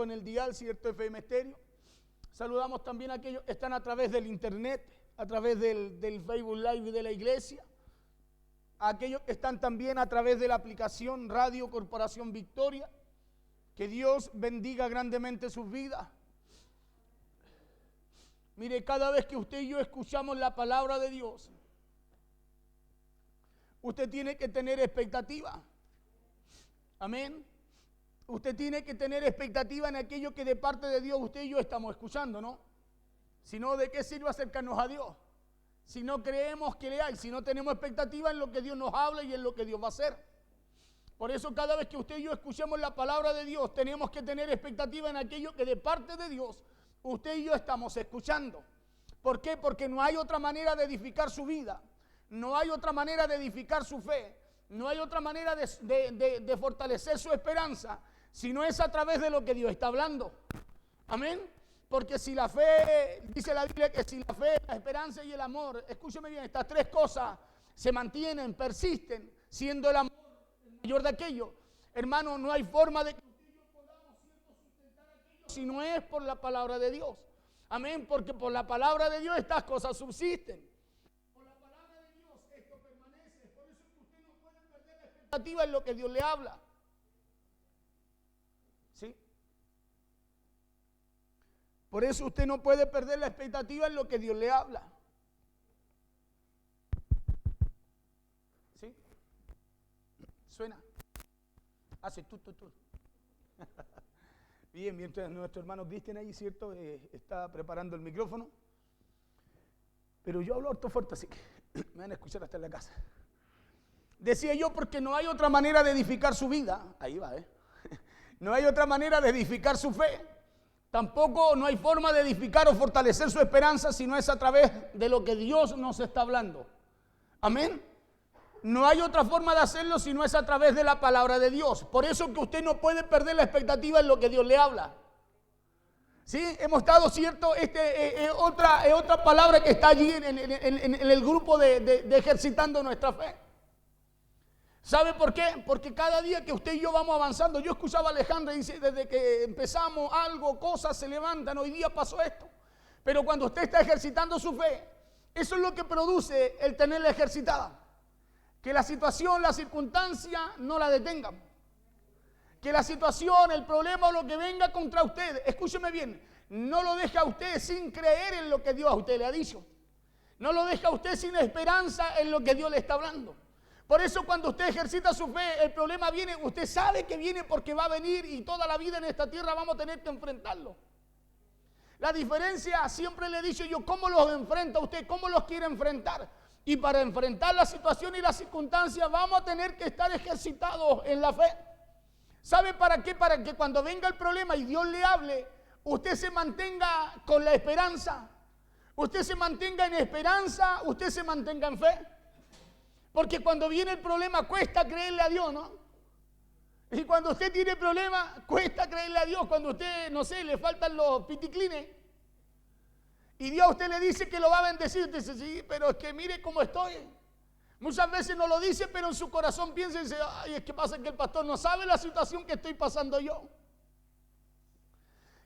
con el dial, cierto, FM Estéreo. Saludamos también a aquellos que están a través del internet, a través del Facebook Live de la iglesia. A aquellos que están también a través de la aplicación Radio Corporación Victoria. Que Dios bendiga grandemente sus vidas. Mire, cada vez que usted y yo escuchamos la palabra de Dios, usted tiene que tener expectativa. Amén. Usted tiene que tener expectativa en aquello que de parte de Dios usted y yo estamos escuchando, ¿no? Si no, ¿de qué sirve acercarnos a Dios? Si no creemos que le hay, si no tenemos expectativa en lo que Dios nos habla y en lo que Dios va a hacer. Por eso cada vez que usted y yo escuchemos la palabra de Dios, tenemos que tener expectativa en aquello que de parte de Dios usted y yo estamos escuchando. ¿Por qué? Porque no hay otra manera de edificar su vida, no hay otra manera de edificar su fe, no hay otra manera de fortalecer su esperanza, si no es a través de lo que Dios está hablando. Amén. Porque si la fe, dice la Biblia que si la fe, la esperanza y el amor, escúcheme bien, estas tres cosas se mantienen, persisten, siendo el amor el mayor de aquello, hermano, no hay forma de que podamos sustentar aquello si no es por la palabra de Dios. Amén, porque por la palabra de Dios estas cosas subsisten. Por la palabra de Dios esto permanece. Por eso es que usted no puede perder la expectativa en lo que Dios le habla. ¿Sí? Por eso usted no puede perder la expectativa en lo que Dios le habla. ¿Sí? ¿Suena? Hace tú. Bien, mientras nuestro hermano Cristian ahí, ¿cierto? Está preparando el micrófono. Pero yo hablo harto fuerte, así que me van a escuchar hasta en la casa. Decía yo, porque no hay otra manera de edificar su vida. Ahí va, No hay otra manera de edificar su fe. Tampoco no hay forma de edificar o fortalecer su esperanza si no es a través de lo que Dios nos está hablando. Amén. No hay otra forma de hacerlo si no es a través de la palabra de Dios. Por eso que usted no puede perder la expectativa en lo que Dios le habla. ¿Sí? Hemos estado, ¿cierto? Otra palabra que está allí en el grupo de ejercitando nuestra fe. ¿Sabe por qué? Porque cada día que usted y yo vamos avanzando, yo escuchaba a Alejandra y dice, desde que empezamos algo, cosas se levantan, hoy día pasó esto. Pero cuando usted está ejercitando su fe, eso es lo que produce el tenerla ejercitada. Que la situación, la circunstancia no la detengan. Que la situación, el problema o lo que venga contra usted, escúcheme bien, no lo deja a usted sin creer en lo que Dios a usted le ha dicho. No lo deja a usted sin esperanza en lo que Dios le está hablando. Por eso cuando usted ejercita su fe, el problema viene, usted sabe que viene porque va a venir y toda la vida en esta tierra vamos a tener que enfrentarlo. La diferencia, siempre le he dicho yo, ¿cómo los enfrenta usted? ¿Cómo los quiere enfrentar? Y para enfrentar la situación y las circunstancias vamos a tener que estar ejercitados en la fe. ¿Sabe para qué? Para que cuando venga el problema y Dios le hable, usted se mantenga con la esperanza. Usted se mantenga en esperanza, usted se mantenga en fe. Porque cuando viene el problema cuesta creerle a Dios, ¿no? Y cuando usted tiene problemas, cuesta creerle a Dios. Cuando usted, no sé, le faltan los piticlines. Y Dios a usted le dice que lo va a bendecir. Usted dice, sí, pero es que mire cómo estoy. Muchas veces no lo dice, pero en su corazón piensa y dice, ay, es que pasa que el pastor no sabe la situación que estoy pasando yo.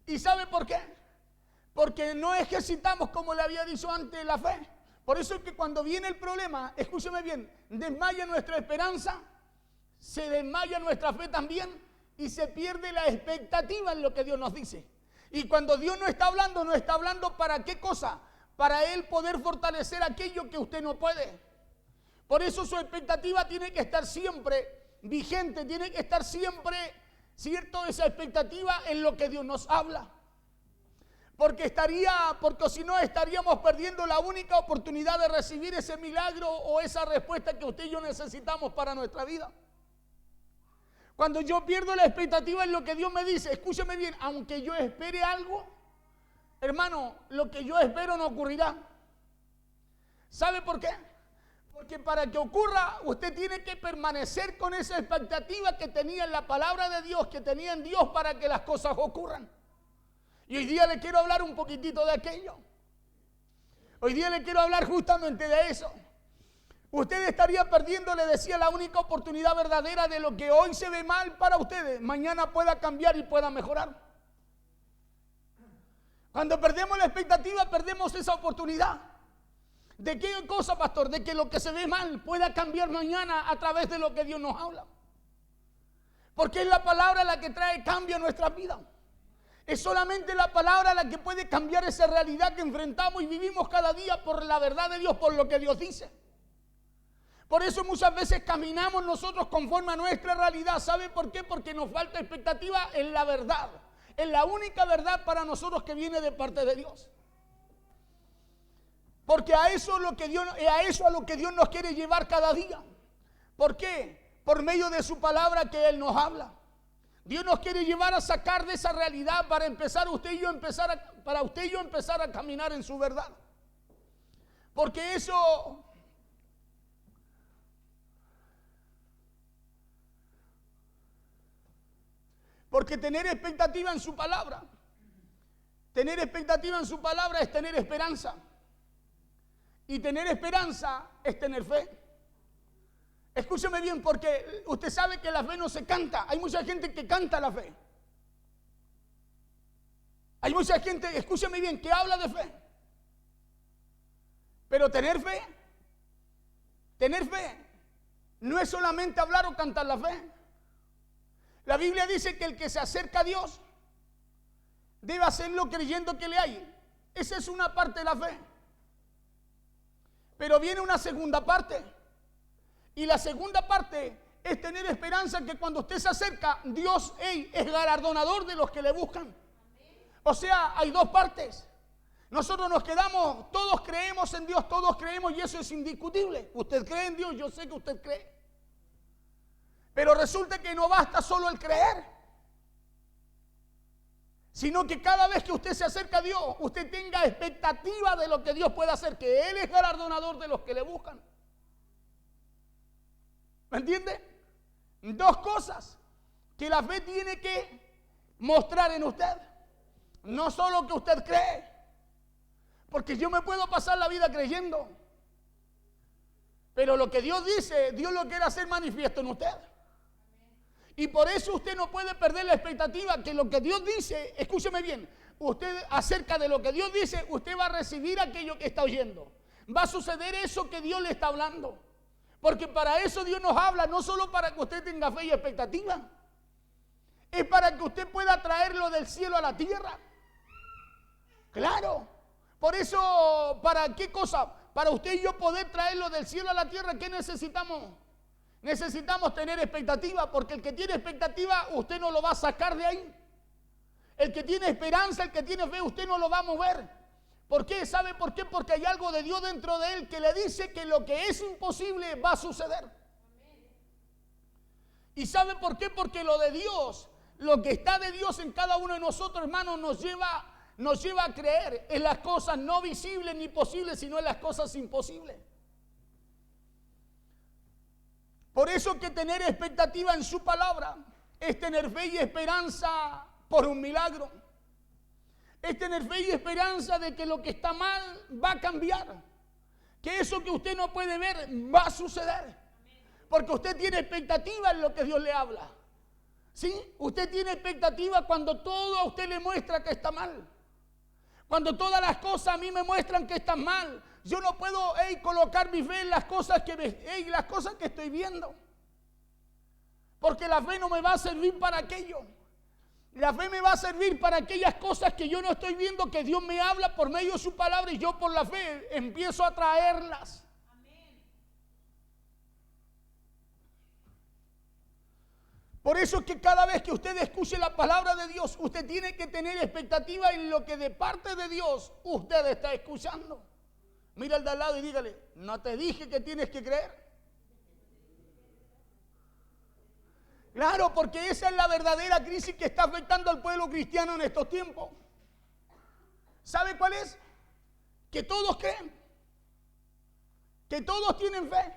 ¿Y sabe por qué? Porque no ejercitamos, como le había dicho antes, la fe. Por eso es que cuando viene el problema, escúcheme bien, desmaya nuestra esperanza, se desmaya nuestra fe también y se pierde la expectativa en lo que Dios nos dice. Y cuando Dios no está hablando ¿para qué cosa? Para Él poder fortalecer aquello que usted no puede. Por eso su expectativa tiene que estar siempre vigente, tiene que estar siempre, ¿cierto? Esa expectativa en lo que Dios nos habla. Porque si no estaríamos perdiendo la única oportunidad de recibir ese milagro o esa respuesta que usted y yo necesitamos para nuestra vida. Cuando yo pierdo la expectativa en lo que Dios me dice, escúcheme bien, aunque yo espere algo, hermano, lo que yo espero no ocurrirá. ¿Sabe por qué? Porque para que ocurra, usted tiene que permanecer con esa expectativa que tenía en la palabra de Dios, que tenía en Dios para que las cosas ocurran. Y hoy día le quiero hablar un poquitito de aquello. Hoy día le quiero hablar justamente de eso. Usted estaría perdiendo, le decía, la única oportunidad verdadera de lo que hoy se ve mal para ustedes, mañana pueda cambiar y pueda mejorar. Cuando perdemos la expectativa, perdemos esa oportunidad. ¿De qué cosa, pastor? De que lo que se ve mal pueda cambiar mañana a través de lo que Dios nos habla. Porque es la palabra la que trae cambio a nuestra vida. Es solamente la palabra la que puede cambiar esa realidad que enfrentamos y vivimos cada día por la verdad de Dios, por lo que Dios dice. Por eso muchas veces caminamos nosotros conforme a nuestra realidad. ¿Sabe por qué? Porque nos falta expectativa en la verdad. En la única verdad para nosotros que viene de parte de Dios. Porque a eso a lo que Dios nos quiere llevar cada día. ¿Por qué? Por medio de su palabra que Él nos habla. Dios nos quiere llevar a sacar de esa realidad para usted y yo empezar a caminar en su verdad. Porque eso... Porque tener expectativa en su palabra es tener esperanza. Y tener esperanza es tener fe. Escúcheme bien, porque usted sabe que la fe no se canta. Hay mucha gente que canta la fe. Hay mucha gente, escúcheme bien, que habla de fe. Pero tener fe no es solamente hablar o cantar la fe. La Biblia dice que el que se acerca a Dios debe hacerlo creyendo que le hay. Esa es una parte de la fe. Pero viene una segunda parte. Y la segunda parte es tener esperanza que cuando usted se acerca, Dios es galardonador de los que le buscan. O sea, hay dos partes. Nosotros nos quedamos, todos creemos en Dios, todos creemos y eso es indiscutible. Usted cree en Dios, yo sé que usted cree. Pero resulta que no basta solo el creer, sino que cada vez que usted se acerca a Dios, usted tenga expectativa de lo que Dios puede hacer, que Él es galardonador de los que le buscan. ¿Me entiende? Dos cosas que la fe tiene que mostrar en usted. No solo que usted cree, porque yo me puedo pasar la vida creyendo, pero lo que Dios dice, Dios lo quiere hacer manifiesto en usted. Y por eso usted no puede perder la expectativa que lo que Dios dice, escúcheme bien, usted acerca de lo que Dios dice, usted va a recibir aquello que está oyendo. Va a suceder eso que Dios le está hablando. Porque para eso Dios nos habla, no solo para que usted tenga fe y expectativa. Es para que usted pueda traerlo del cielo a la tierra. Claro. Por eso, ¿para qué cosa? Para usted y yo poder traerlo del cielo a la tierra, ¿qué necesitamos? Necesitamos tener expectativa, porque el que tiene expectativa, usted no lo va a sacar de ahí. El que tiene esperanza, el que tiene fe, usted no lo va a mover. ¿Por qué? ¿Sabe por qué? Porque hay algo de Dios dentro de él que le dice que lo que es imposible va a suceder. ¿Y sabe por qué? Porque lo de Dios, lo que está de Dios en cada uno de nosotros, hermanos, nos lleva a creer en las cosas no visibles ni posibles, sino en las cosas imposibles. Por eso que tener expectativa en su palabra es tener fe y esperanza por un milagro. Es tener fe y esperanza de que lo que está mal va a cambiar. Que eso que usted no puede ver va a suceder. Porque usted tiene expectativa en lo que Dios le habla. ¿Sí? Usted tiene expectativa cuando todo a usted le muestra que está mal. Cuando todas las cosas a mí me muestran que están mal. Yo no puedo colocar mi fe en las cosas las cosas que estoy viendo. Porque la fe no me va a servir para aquello. La fe me va a servir para aquellas cosas que yo no estoy viendo, que Dios me habla por medio de su palabra y yo por la fe empiezo a traerlas. Amén. Por eso es que cada vez que usted escuche la palabra de Dios, usted tiene que tener expectativa en lo que de parte de Dios usted está escuchando. Mira al de al lado y dígale, ¿no te dije que tienes que creer? Claro, porque esa es la verdadera crisis que está afectando al pueblo cristiano en estos tiempos. ¿Sabe cuál es? Que todos creen. Que todos tienen fe.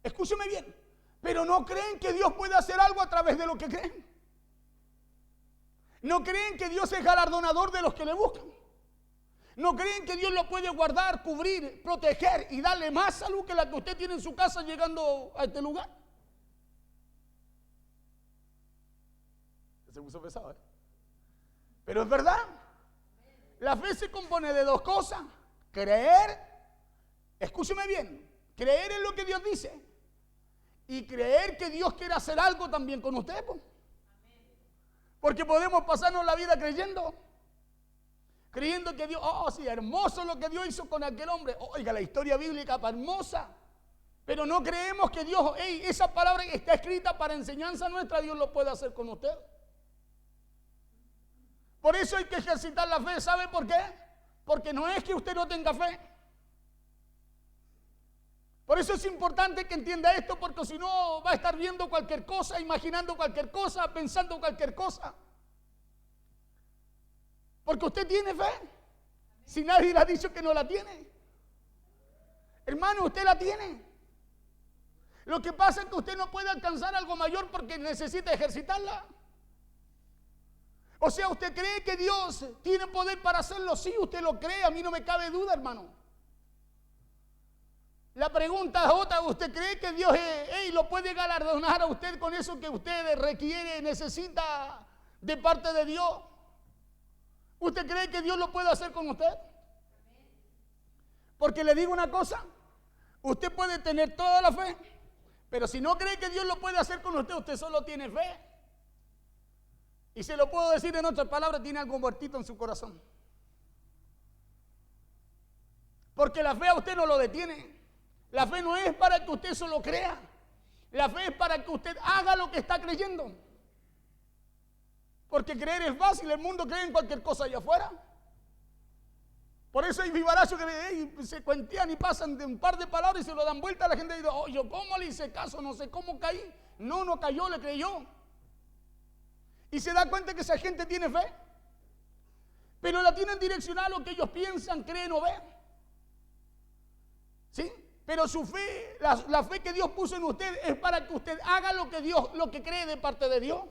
Escúcheme bien. Pero no creen que Dios puede hacer algo a través de lo que creen. No creen que Dios es galardonador de los que le buscan. No creen que Dios lo puede guardar, cubrir, proteger y darle más salud que la que usted tiene en su casa llegando a este lugar. Se puso pesado, ¿eh? Pero es verdad. La fe se compone de dos cosas. Creer, escúcheme bien, creer en lo que Dios dice y creer que Dios quiere hacer algo también con usted. Porque podemos pasarnos la vida creyendo que Dios, sí, hermoso lo que Dios hizo con aquel hombre. Oiga, la historia bíblica hermosa. Pero no creemos que Dios, esa palabra que está escrita para enseñanza nuestra, Dios lo puede hacer con usted. Por eso hay que ejercitar la fe. ¿Sabe por qué? Porque no es que usted no tenga fe. Por eso es importante que entienda esto, porque si no va a estar viendo cualquier cosa, imaginando cualquier cosa, pensando cualquier cosa. Porque usted tiene fe. Si nadie le ha dicho que no la tiene. Hermano, usted la tiene. Lo que pasa es que usted no puede alcanzar algo mayor porque necesita ejercitarla. O sea, ¿usted cree que Dios tiene poder para hacerlo? Sí, usted lo cree, a mí no me cabe duda, hermano. La pregunta es otra, ¿usted cree que Dios lo puede galardonar a usted con eso que usted requiere, necesita de parte de Dios? ¿Usted cree que Dios lo puede hacer con usted? Porque le digo una cosa, usted puede tener toda la fe, pero si no cree que Dios lo puede hacer con usted, usted solo tiene fe. Y se lo puedo decir en otras palabras, tiene algo muertito en su corazón. Porque la fe a usted no lo detiene. La fe no es para que usted solo crea. La fe es para que usted haga lo que está creyendo. Porque creer es fácil, el mundo cree en cualquier cosa allá afuera. Por eso hay vivarachos que se cuentean y pasan de un par de palabras y se lo dan vuelta a la gente y dice, yo cómo le hice caso, no sé cómo caí. No cayó, le creyó. Y se da cuenta que esa gente tiene fe, pero la tienen direccionada a lo que ellos piensan, creen o ven. ¿Sí? Pero su fe, la fe que Dios puso en usted es para que usted haga lo que cree de parte de Dios.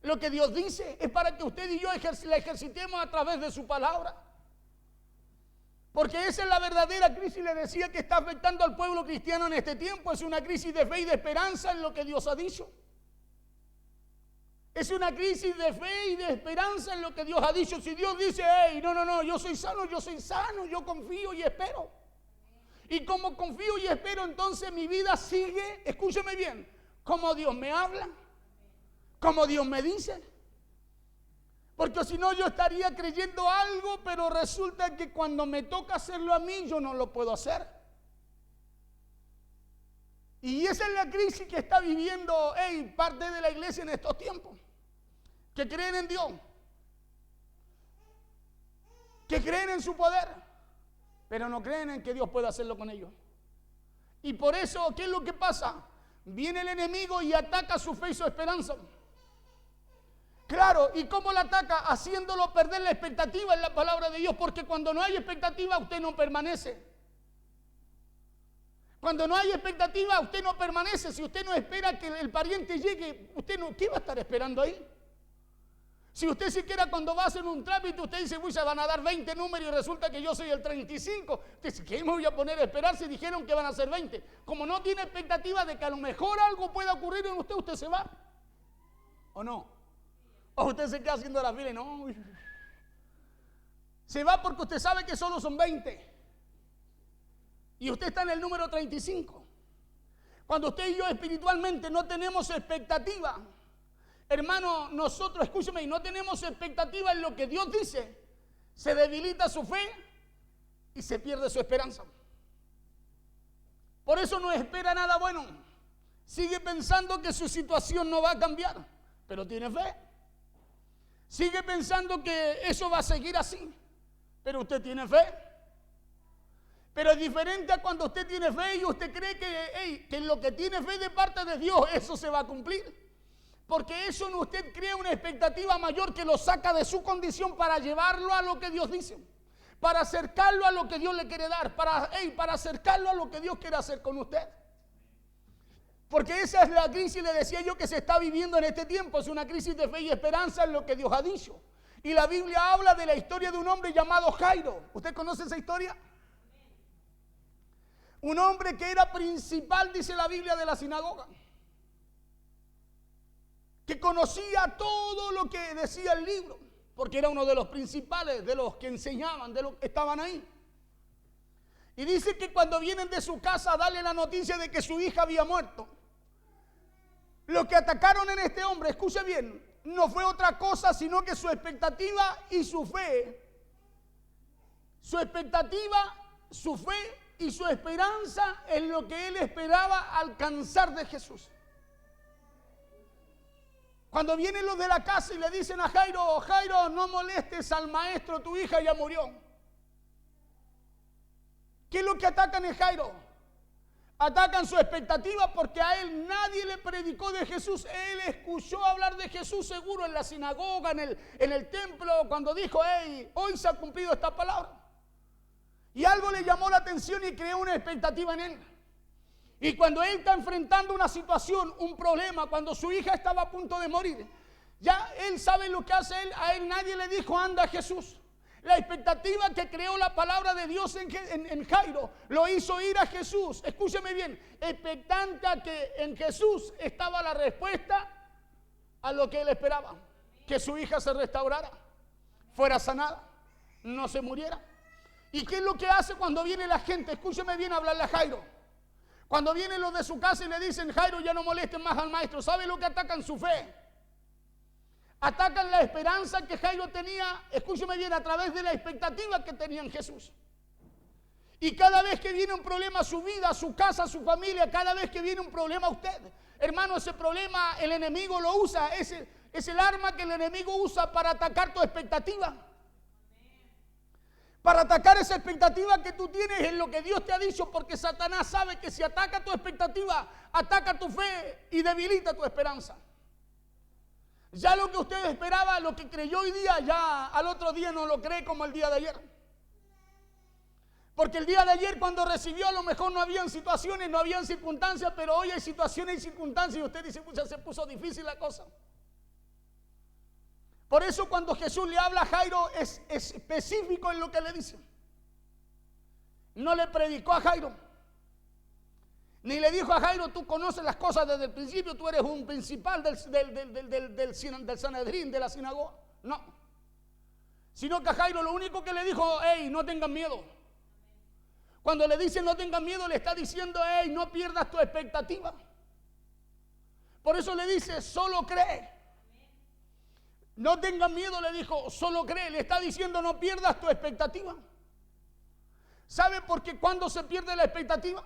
Lo que Dios dice es para que usted y yo la ejercitemos a través de su palabra. Porque esa es la verdadera crisis, le decía, que está afectando al pueblo cristiano en este tiempo. Es una crisis de fe y de esperanza en lo que Dios ha dicho. Es una crisis de fe y de esperanza en lo que Dios ha dicho. Si Dios dice, no, yo soy sano, yo confío y espero. Y como confío y espero, entonces mi vida sigue, escúcheme bien, como Dios me habla, como Dios me dice. Porque si no, yo estaría creyendo algo, pero resulta que cuando me toca hacerlo a mí, yo no lo puedo hacer. Y esa es la crisis que está viviendo parte de la iglesia en estos tiempos. Que creen en Dios, que creen en su poder, pero no creen en que Dios pueda hacerlo con ellos. Y por eso, ¿qué es lo que pasa? Viene el enemigo y ataca su fe y su esperanza. Claro, ¿y cómo la ataca? Haciéndolo perder la expectativa en la palabra de Dios, porque cuando no hay expectativa, usted no permanece. Cuando no hay expectativa, usted no permanece. Si usted no espera que el pariente llegue, ¿qué va a estar esperando ahí? Si usted siquiera cuando va a hacer un trámite, usted dice, se van a dar 20 números y resulta que yo soy el 35. Usted dice, ¿qué me voy a poner a esperar si dijeron que van a ser 20? Como no tiene expectativa de que a lo mejor algo pueda ocurrir en usted, usted se va. ¿O no? O usted se queda haciendo la fila y no. Se va porque usted sabe que solo son 20. Y usted está en el número 35. Cuando usted y yo espiritualmente no tenemos expectativa, hermano, nosotros, escúcheme, y no tenemos expectativa en lo que Dios dice, se debilita su fe y se pierde su esperanza. Por eso no espera nada bueno. Sigue pensando que su situación no va a cambiar, pero tiene fe. Sigue pensando que eso va a seguir así, pero usted tiene fe. Pero es diferente a cuando usted tiene fe y usted cree que en lo que tiene fe de parte de Dios, eso se va a cumplir. Porque eso en usted crea una expectativa mayor que lo saca de su condición para llevarlo a lo que Dios dice. Para acercarlo a lo que Dios le quiere dar. Para acercarlo a lo que Dios quiere hacer con usted. Porque esa es la crisis, le decía yo, que se está viviendo en este tiempo. Es una crisis de fe y esperanza en lo que Dios ha dicho. Y la Biblia habla de la historia de un hombre llamado Jairo. ¿Usted conoce esa historia? Un hombre que era principal, dice la Biblia, de la sinagoga. Que conocía todo lo que decía el libro. porque era uno de los principales, de los que enseñaban, de los que estaban ahí. Y dice que cuando vienen de su casa a darle la noticia de que su hija había muerto, lo que atacaron en este hombre, escuche bien, no fue otra cosa sino que su expectativa y su fe. Su expectativa, su fe y su esperanza en lo que él esperaba alcanzar de Jesús. Cuando vienen los de la casa y le dicen a Jairo, Jairo, no molestes al maestro, tu hija ya murió. ¿Qué es lo que atacan en Jairo? Atacan su expectativa porque a él nadie le predicó de Jesús. Él escuchó hablar de Jesús seguro en la sinagoga, en el templo, cuando dijo, hey, hoy se ha cumplido esta palabra. Y algo le llamó la atención y creó una expectativa en él. Y cuando él está enfrentando una situación, un problema, cuando su hija estaba a punto de morir, ya él sabe lo que hace él. A él nadie le dijo, anda Jesús. La expectativa que creó la palabra de Dios en Jairo lo hizo ir a Jesús. Escúcheme bien, expectante a que en Jesús estaba la respuesta a lo que él esperaba. Que su hija se restaurara, fuera sanada, no se muriera. ¿Y qué es lo que hace cuando viene la gente? Escúcheme bien hablarle a Jairo. Cuando vienen los de su casa y le dicen, Jairo, ya no molesten más al maestro, ¿sabe lo que atacan? Su fe. Atacan la esperanza que Jairo tenía, escúcheme bien, a través de la expectativa que tenía en Jesús. Y cada vez que viene un problema a su vida, a su casa, a su familia, cada vez que viene un problema a usted, hermano, ese problema el enemigo lo usa, es el arma que el enemigo usa para atacar tu expectativa. Para atacar esa expectativa que tú tienes en lo que Dios te ha dicho, porque Satanás sabe que si ataca tu expectativa, ataca tu fe y debilita tu esperanza. Ya lo que usted esperaba, lo que creyó hoy día, ya al otro día no lo cree como el día de ayer. Porque el día de ayer cuando recibió a lo mejor no habían situaciones, no habían circunstancias, pero hoy hay situaciones y circunstancias y usted dice, pues se puso difícil la cosa. Por eso cuando Jesús le habla a Jairo es específico en lo que le dice. No le predicó a Jairo. Ni le dijo a Jairo, tú conoces las cosas desde el principio, tú eres un principal del Sanedrín, de la sinagoga. No. Sino que a Jairo lo único que le dijo, hey, no tengan miedo. Cuando le dice no tengan miedo, le está diciendo, hey, no pierdas tu expectativa. Por eso le dice, solo cree. No tengan miedo, le dijo, solo cree. Le está diciendo, no pierdas tu expectativa. ¿Sabe por qué cuando se pierde la expectativa?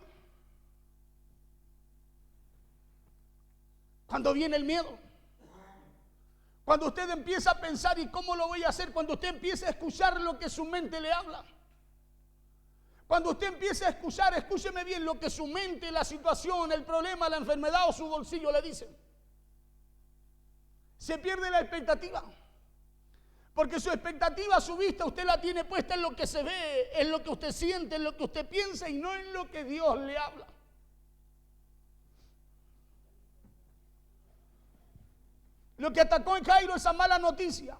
Cuando viene el miedo. Cuando usted empieza a pensar, ¿y cómo lo voy a hacer? Cuando usted empieza a escuchar lo que su mente le habla. Cuando usted empieza a escuchar, escúcheme bien, lo que su mente, la situación, el problema, la enfermedad o su bolsillo le dicen. Se pierde la expectativa. Porque su expectativa, su vista, usted la tiene puesta en lo que se ve, en lo que usted siente, en lo que usted piensa y no en lo que Dios le habla. Lo que atacó en Jairo, esa mala noticia,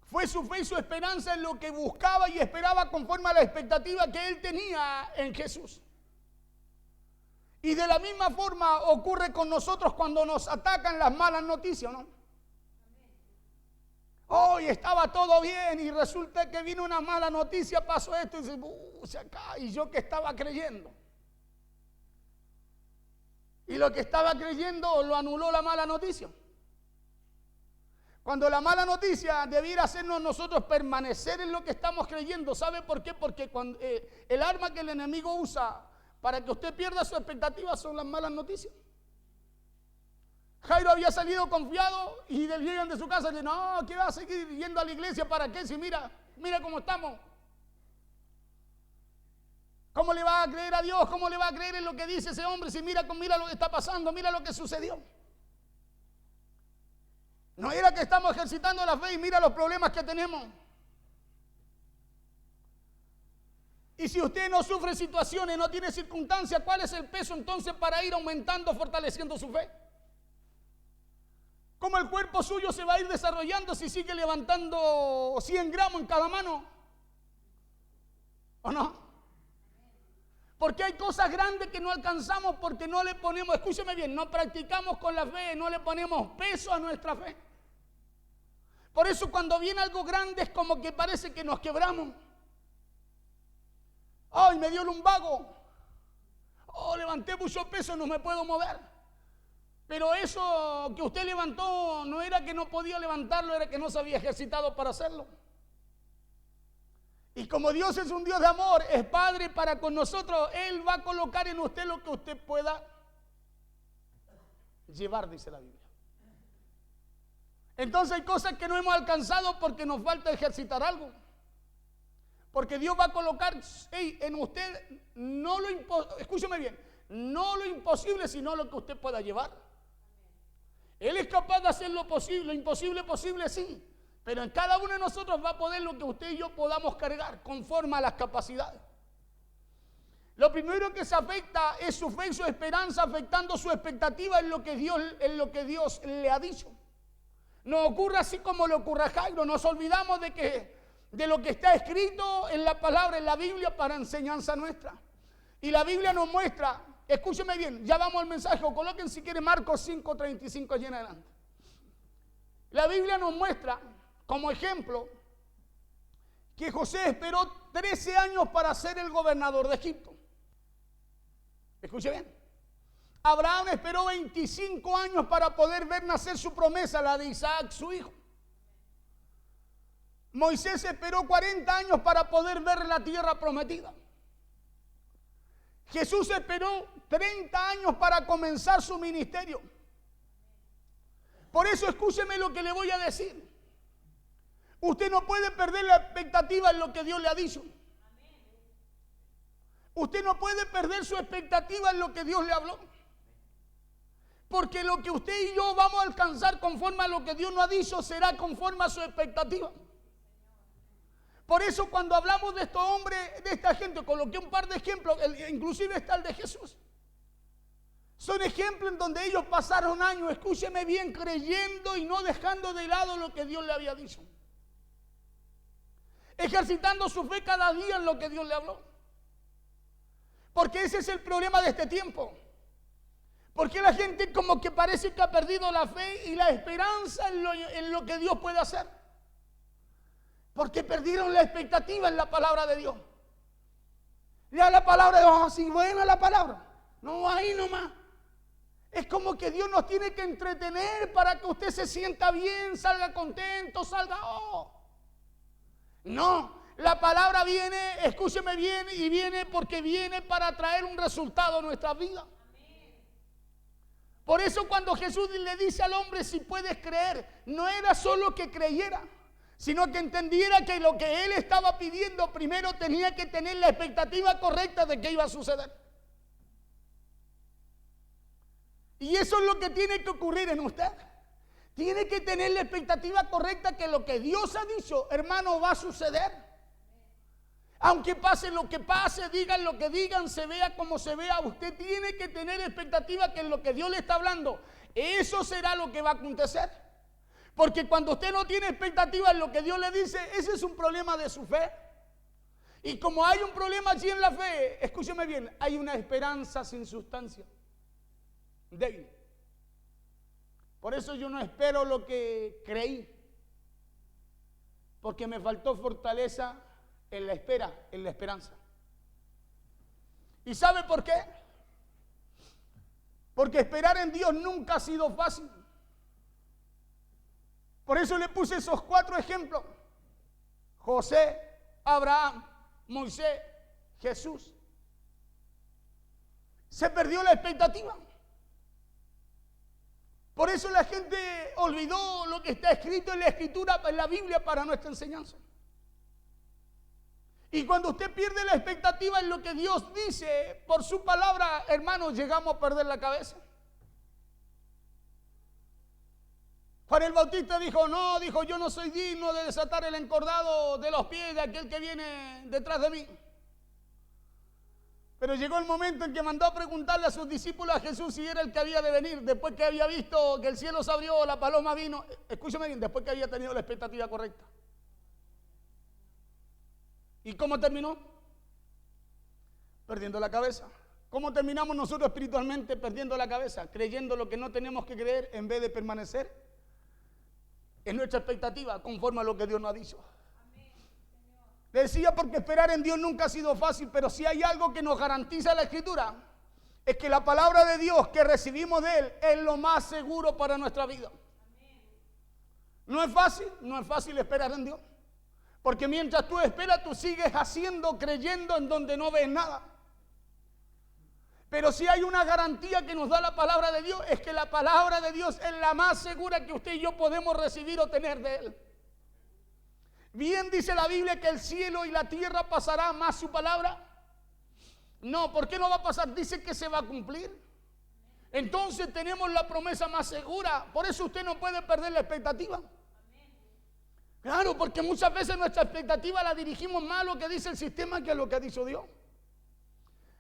fue su fe y su esperanza en lo que buscaba y esperaba conforme a la expectativa que él tenía en Jesús. Y de la misma forma ocurre con nosotros cuando nos atacan las malas noticias, ¿no? Hoy estaba todo bien y resulta que vino una mala noticia, pasó esto y dice, se acá, y yo que estaba creyendo. Y lo que estaba creyendo lo anuló la mala noticia. Cuando la mala noticia debiera hacernos nosotros permanecer en lo que estamos creyendo. ¿Sabe por qué? Porque cuando, el arma que el enemigo usa para que usted pierda su expectativa son las malas noticias. Jairo había salido confiado y llegan de su casa y dicen, no, ¿qué va a seguir yendo a la iglesia? ¿Para qué? Si mira cómo estamos. ¿Cómo le va a creer a Dios? ¿Cómo le va a creer en lo que dice ese hombre? Si mira lo que está pasando, mira lo que sucedió. No era que estamos ejercitando la fe y mira los problemas que tenemos. Y si usted no sufre situaciones, no tiene circunstancias, ¿cuál es el peso entonces para ir aumentando, fortaleciendo su fe? ¿Cómo el cuerpo suyo se va a ir desarrollando si sigue levantando 100 gramos en cada mano? ¿O no? Porque hay cosas grandes que no alcanzamos porque no le ponemos, escúcheme bien, no practicamos con la fe, no le ponemos peso a nuestra fe. Por eso cuando viene algo grande es como que parece que nos quebramos. ¡Ay, me dio lumbago! ¡Oh, levanté mucho peso, no me puedo mover! Pero eso que usted levantó no era que no podía levantarlo, era que no se había ejercitado para hacerlo. Y como Dios es un Dios de amor, es Padre para con nosotros, Él va a colocar en usted lo que usted pueda llevar, dice la Biblia. Entonces hay cosas que no hemos alcanzado porque nos falta ejercitar algo. Porque Dios va a colocar en usted, escúcheme bien, no lo imposible, sino lo que usted pueda llevar. Él es capaz de hacer lo posible, lo imposible posible, sí. Pero en cada uno de nosotros va a poder lo que usted y yo podamos cargar, conforme a las capacidades. Lo primero que se afecta es su fe y su esperanza, afectando su expectativa en lo que Dios le ha dicho. No ocurre así como le ocurre a Jairo. Nos olvidamos de lo que está escrito en la palabra, en la Biblia, para enseñanza nuestra. Y la Biblia nos muestra, escúcheme bien, ya vamos al mensaje, o coloquen si quieren Marcos 5:35 allí en adelante. La Biblia nos muestra, como ejemplo, que José esperó 13 años para ser el gobernador de Egipto. Escuche bien. Abraham esperó 25 años para poder ver nacer su promesa, la de Isaac, su hijo. Moisés esperó 40 años para poder ver la tierra prometida. Jesús esperó 30 años para comenzar su ministerio. Por eso escúcheme lo que le voy a decir. Usted no puede perder la expectativa en lo que Dios le ha dicho. Usted no puede perder su expectativa en lo que Dios le habló. Porque lo que usted y yo vamos a alcanzar conforme a lo que Dios nos ha dicho será conforme a su expectativa. Por eso cuando hablamos de estos hombres, de esta gente, coloqué un par de ejemplos, inclusive está el de Jesús. Son ejemplos en donde ellos pasaron años, escúcheme bien, creyendo y no dejando de lado lo que Dios le había dicho. Ejercitando su fe cada día en lo que Dios le habló. Porque ese es el problema de este tiempo. Porque la gente como que parece que ha perdido la fe y la esperanza en lo que Dios puede hacer. Porque perdieron la expectativa en la palabra de Dios. Ya la palabra de Dios, así buena la palabra. No, ahí nomás. Es como que Dios nos tiene que entretener para que usted se sienta bien, salga contento, salga... No, la palabra viene, escúcheme bien, y viene porque viene para traer un resultado a nuestra vida. Por eso cuando Jesús le dice al hombre si puedes creer, no era solo que creyera, sino que entendiera que lo que él estaba pidiendo primero tenía que tener la expectativa correcta de que iba a suceder. Y eso es lo que tiene que ocurrir en usted. Tiene que tener la expectativa correcta que lo que Dios ha dicho, hermano, va a suceder. Aunque pase lo que pase, digan lo que digan, se vea como se vea, usted tiene que tener expectativa que en lo que Dios le está hablando, eso será lo que va a acontecer. Porque cuando usted no tiene expectativa en lo que Dios le dice, ese es un problema de su fe. Y como hay un problema allí en la fe, escúcheme bien, hay una esperanza sin sustancia, débil. Por eso yo no espero lo que creí, porque me faltó fortaleza en la espera, en la esperanza. ¿Y sabe por qué? Porque esperar en Dios nunca ha sido fácil. Por eso le puse esos 4 ejemplos: José, Abraham, Moisés, Jesús. Se perdió la expectativa. Por eso la gente olvidó lo que está escrito en la Escritura, en la Biblia, para nuestra enseñanza. Y cuando usted pierde la expectativa en lo que Dios dice por su palabra, hermanos, llegamos a perder la cabeza. Juan el Bautista dijo, yo no soy digno de desatar el encordado de los pies de aquel que viene detrás de mí. Pero llegó el momento en que mandó a preguntarle a sus discípulos a Jesús si era el que había de venir, después que había visto que el cielo se abrió, la paloma vino. Escúchame bien, después que había tenido la expectativa correcta. ¿Y cómo terminó? Perdiendo la cabeza. ¿Cómo terminamos nosotros espiritualmente? Perdiendo la cabeza, creyendo lo que no tenemos que creer en vez de permanecer es nuestra expectativa conforme a lo que Dios nos ha dicho. Decía, porque esperar en Dios nunca ha sido fácil, pero si hay algo que nos garantiza la Escritura, es que la palabra de Dios que recibimos de Él es lo más seguro para nuestra vida. No es fácil esperar en Dios. Porque mientras tú esperas, tú sigues haciendo, creyendo en donde no ves nada. Pero si hay una garantía que nos da la palabra de Dios, es que la palabra de Dios es la más segura que usted y yo podemos recibir o tener de Él. Bien dice la Biblia que el cielo y la tierra pasará, más su palabra. No, ¿por qué no va a pasar? Dice que se va a cumplir. Entonces tenemos la promesa más segura. Por eso usted no puede perder la expectativa. Claro, porque muchas veces nuestra expectativa la dirigimos más a lo que dice el sistema que a lo que ha dicho Dios.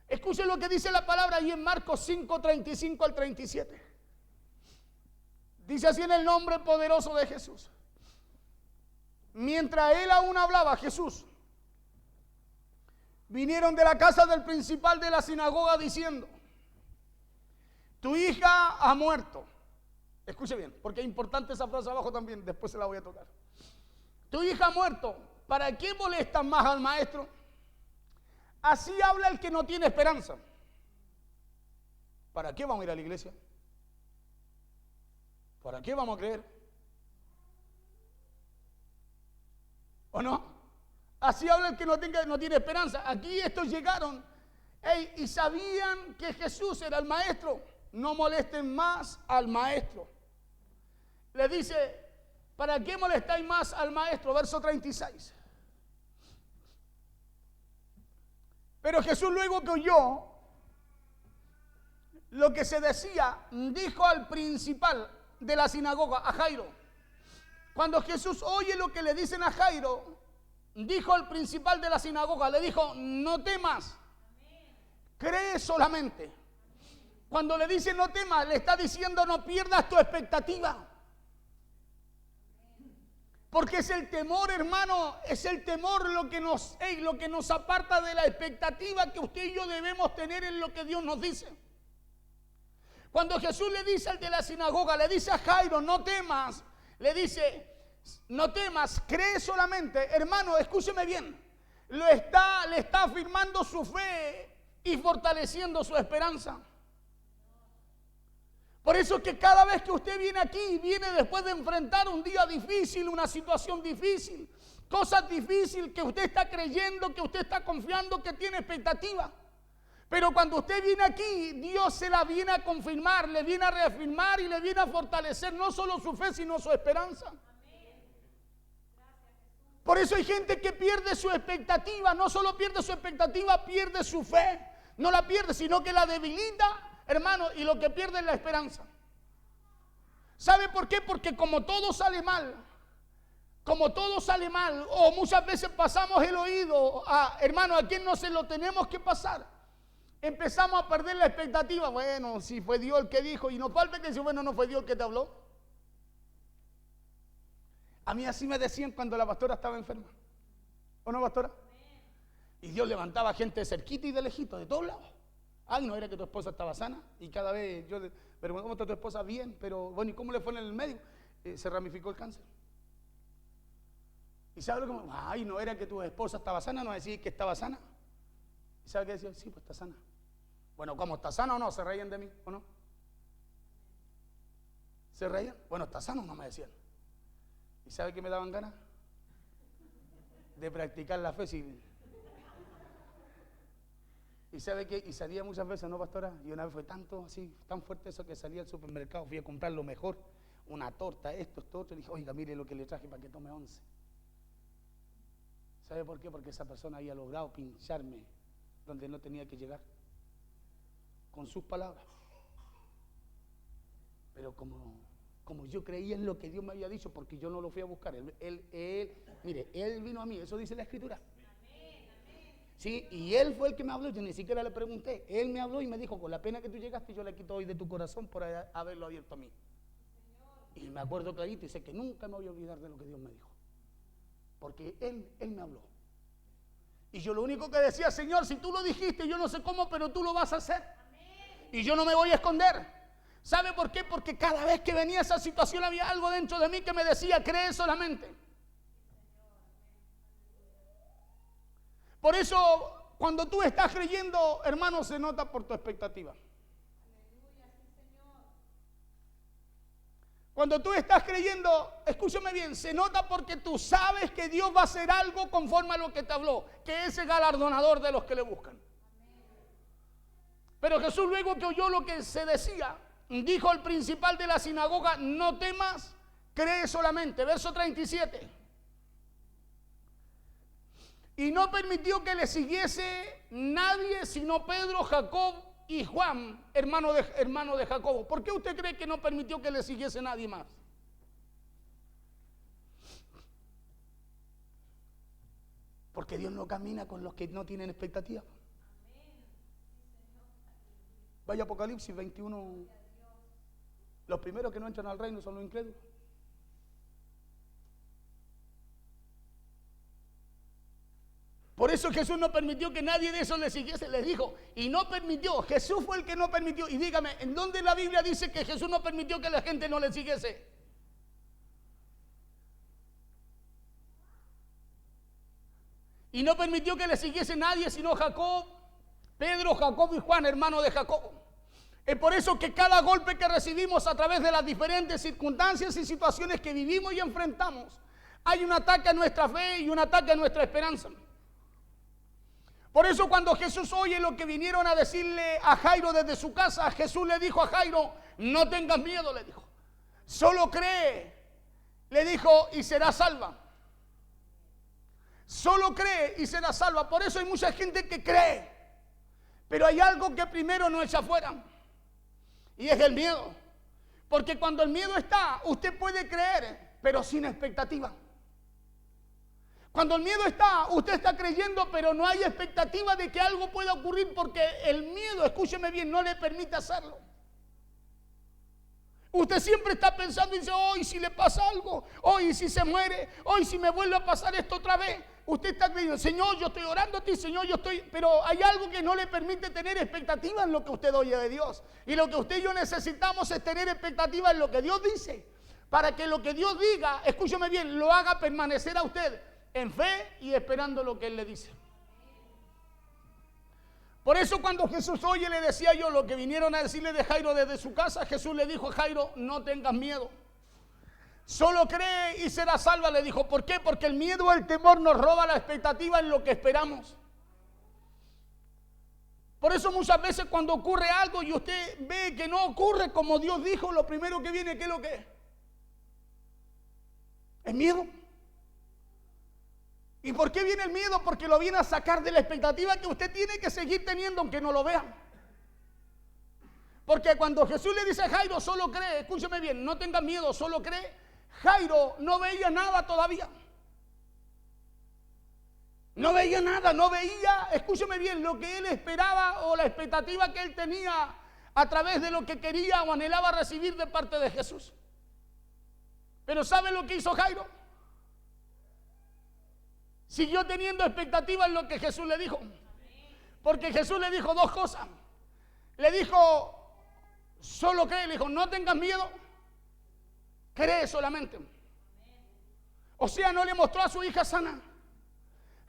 Escuchen lo que dice la palabra ahí en Marcos 5, 35 al 37. Dice así en el nombre poderoso de Jesús. Mientras él aún hablaba, Jesús, vinieron de la casa del principal de la sinagoga diciendo: tu hija ha muerto. Escuche bien, porque es importante sa frase abajo también, después se la voy a tocar. Tu hija ha muerto, ¿para qué molestan más al maestro? Así habla el que no tiene esperanza. ¿Para qué vamos a ir a la iglesia? ¿Para qué vamos a creer? ¿O no? Así habla el que no tiene esperanza. Aquí estos llegaron y sabían que Jesús era el maestro. No molesten más al maestro. Le dice: ¿para qué molestáis más al maestro? Verso 36. Pero Jesús, luego que oyó lo que se decía, dijo al principal de la sinagoga, a Jairo. Cuando Jesús oye lo que le dicen a Jairo, dijo al principal de la sinagoga, le dijo: no temas, cree solamente. Cuando le dice no temas, le está diciendo: no pierdas tu expectativa. Porque es el temor, hermano, es el temor lo que nos aparta de la expectativa que usted y yo debemos tener en lo que Dios nos dice. Cuando Jesús le dice al de la sinagoga, le dice a Jairo: no temas, le dice: no temas, cree solamente. Hermano, escúcheme bien, le está afirmando su fe y fortaleciendo su esperanza. Por eso que cada vez que usted viene aquí, viene después de enfrentar un día difícil, una situación difícil, cosas difíciles que usted está creyendo, que usted está confiando, que tiene expectativa. Pero cuando usted viene aquí, Dios se la viene a confirmar, le viene a reafirmar y le viene a fortalecer no solo su fe, sino su esperanza. Por eso hay gente que pierde su expectativa, no solo pierde su expectativa, pierde su fe. No la pierde, sino que la debilita, hermano, y lo que pierde es la esperanza. ¿Sabe por qué? Porque como todo sale mal, o muchas veces pasamos el oído hermano, a quien no se lo tenemos que pasar, empezamos a perder la expectativa. Bueno, si fue Dios el que dijo, y nos falta que decir: bueno, no fue Dios el que te habló. A mí así me decían cuando la pastora estaba enferma. ¿O no, pastora? Y Dios levantaba gente de cerquita y de lejito, de todos lados. Ay, no era que tu esposa estaba sana. Y cada vez yo, pero ¿cómo está tu esposa? Bien, pero bueno, ¿y cómo le fue en el medio? Se ramificó el cáncer. ¿Y sabe lo que? Ay, no era que tu esposa estaba sana, no decía que estaba sana. ¿Y sabe qué decía? Sí, pues está sana. Bueno, ¿cómo está sana o no? ¿Se reían de mí o no? ¿Se reían? Bueno, ¿está sana o no? Me decían. ¿Y sabe qué me daban ganas? De practicar la fe. Y sabe que, y salía muchas veces, ¿no, pastora? Y una vez fue tanto así, tan fuerte eso que salía al supermercado, fui a comprar lo mejor, una torta, esto, otro, y dije: oiga, mire lo que le traje para que tome 11. ¿Sabe por qué? Porque esa persona había logrado pincharme donde no tenía que llegar, con sus palabras. Pero como yo creía en lo que Dios me había dicho, porque yo no lo fui a buscar, mire, Él vino a mí, eso dice la Escritura. Sí, y Él fue el que me habló, yo ni siquiera le pregunté. Él me habló y me dijo: con la pena que tú llegaste, yo le quito hoy de tu corazón por haberlo abierto a mí. Y me acuerdo clarito y sé que nunca me voy a olvidar de lo que Dios me dijo, porque Él me habló. Y yo lo único que decía: Señor, si tú lo dijiste, yo no sé cómo, pero tú lo vas a hacer. Y yo no me voy a esconder. ¿Sabe por qué? Porque cada vez que venía esa situación había algo dentro de mí que me decía, cree solamente. Por eso, cuando tú estás creyendo, hermano, se nota por tu expectativa. Cuando tú estás creyendo, escúchame bien, se nota porque tú sabes que Dios va a hacer algo conforme a lo que te habló, que es el galardonador de los que le buscan. Pero Jesús, luego que oyó lo que se decía, dijo al principal de la sinagoga, no temas, cree solamente. Verso 37. Y no permitió que le siguiese nadie sino Pedro, Jacob y Juan, hermano de Jacobo. ¿Por qué usted cree que no permitió que le siguiese nadie más? Porque Dios no camina con los que no tienen expectativa. Vaya Apocalipsis 21. Los primeros que no entran al reino son los incrédulos. Por eso Jesús no permitió que nadie de esos le siguiese, les dijo, y no permitió, Jesús fue el que no permitió. Y dígame, ¿en dónde la Biblia dice que Jesús no permitió que la gente no le siguiese? Y no permitió que le siguiese nadie sino Jacob, Pedro, Jacob y Juan, hermano de Jacobo. Es por eso que cada golpe que recibimos a través de las diferentes circunstancias y situaciones que vivimos y enfrentamos, hay un ataque a nuestra fe y un ataque a nuestra esperanza. Por eso cuando Jesús oye lo que vinieron a decirle a Jairo desde su casa, Jesús le dijo a Jairo, no tengas miedo, le dijo, solo cree, le dijo, y serás salva. Solo cree y serás salva. Por eso hay mucha gente que cree, pero hay algo que primero no echa fuera, y es el miedo. Porque cuando el miedo está, usted puede creer, pero sin expectativa. Cuando el miedo está, usted está creyendo, pero no hay expectativa de que algo pueda ocurrir porque el miedo, escúcheme bien, no le permite hacerlo. Usted siempre está pensando y dice, hoy si le pasa algo, hoy si se muere, hoy si me vuelve a pasar esto otra vez. Usted está creyendo, Señor, yo estoy orando a ti, Señor, yo estoy... Pero hay algo que no le permite tener expectativa en lo que usted oye de Dios. Y lo que usted y yo necesitamos es tener expectativa en lo que Dios dice, para que lo que Dios diga, escúcheme bien, lo haga permanecer a usted en fe y esperando lo que Él le dice. Por eso cuando Jesús oye, le decía yo, lo que vinieron a decirle de Jairo desde su casa, Jesús le dijo a Jairo, no tengas miedo. Solo cree y será salva, le dijo. ¿Por qué? Porque el miedo o el temor nos roba la expectativa en lo que esperamos. Por eso muchas veces cuando ocurre algo y usted ve que no ocurre como Dios dijo, lo primero que viene, ¿qué es lo que es? Es miedo. ¿Y por qué viene el miedo? Porque lo viene a sacar de la expectativa que usted tiene que seguir teniendo aunque no lo vea. Porque cuando Jesús le dice a Jairo, solo cree, escúcheme bien, no tenga miedo, solo cree, Jairo no veía nada todavía. No veía nada, no veía, escúcheme bien, lo que él esperaba o la expectativa que él tenía a través de lo que quería o anhelaba recibir de parte de Jesús. Pero ¿sabe lo que hizo Jairo? Siguió teniendo expectativa en lo que Jesús le dijo. Porque Jesús le dijo dos cosas. Le dijo, solo cree, le dijo, no tengas miedo, cree solamente. O sea, no le mostró a su hija sana.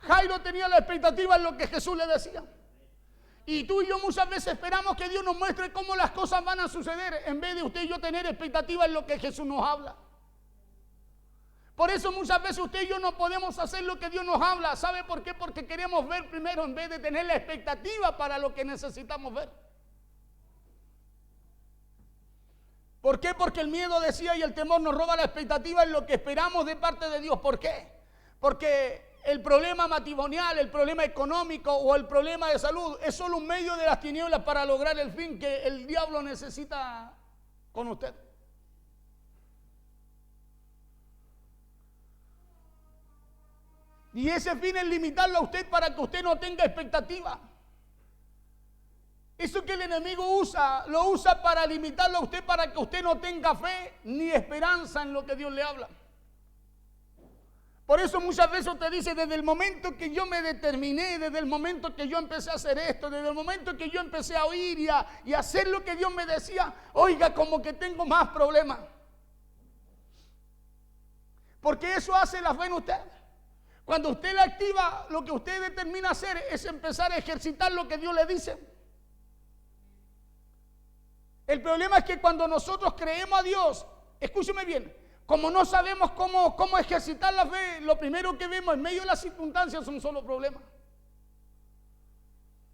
Jairo tenía la expectativa en lo que Jesús le decía. Y tú y yo muchas veces esperamos que Dios nos muestre cómo las cosas van a suceder, en vez de usted y yo tener expectativa en lo que Jesús nos habla. Por eso muchas veces usted y yo no podemos hacer lo que Dios nos habla. ¿Sabe por qué? Porque queremos ver primero en vez de tener la expectativa para lo que necesitamos ver. ¿Por qué? Porque el miedo, decía, y el temor nos roba la expectativa en lo que esperamos de parte de Dios. ¿Por qué? Porque el problema matrimonial, el problema económico o el problema de salud es solo un medio de las tinieblas para lograr el fin que el diablo necesita con usted. Y ese fin es limitarlo a usted para que usted no tenga expectativa. Eso que el enemigo usa, lo usa para limitarlo a usted para que usted no tenga fe ni esperanza en lo que Dios le habla. Por eso muchas veces usted dice, desde el momento que yo me determiné, desde el momento que yo empecé a hacer esto, desde el momento que yo empecé a oír y a hacer lo que Dios me decía, oiga, como que tengo más problemas. Porque eso hace la fe en usted. Cuando usted la activa, lo que usted determina hacer es empezar a ejercitar lo que Dios le dice. El problema es que cuando nosotros creemos a Dios, escúcheme bien, como no sabemos cómo ejercitar la fe, lo primero que vemos en medio de las circunstancias son solo problemas.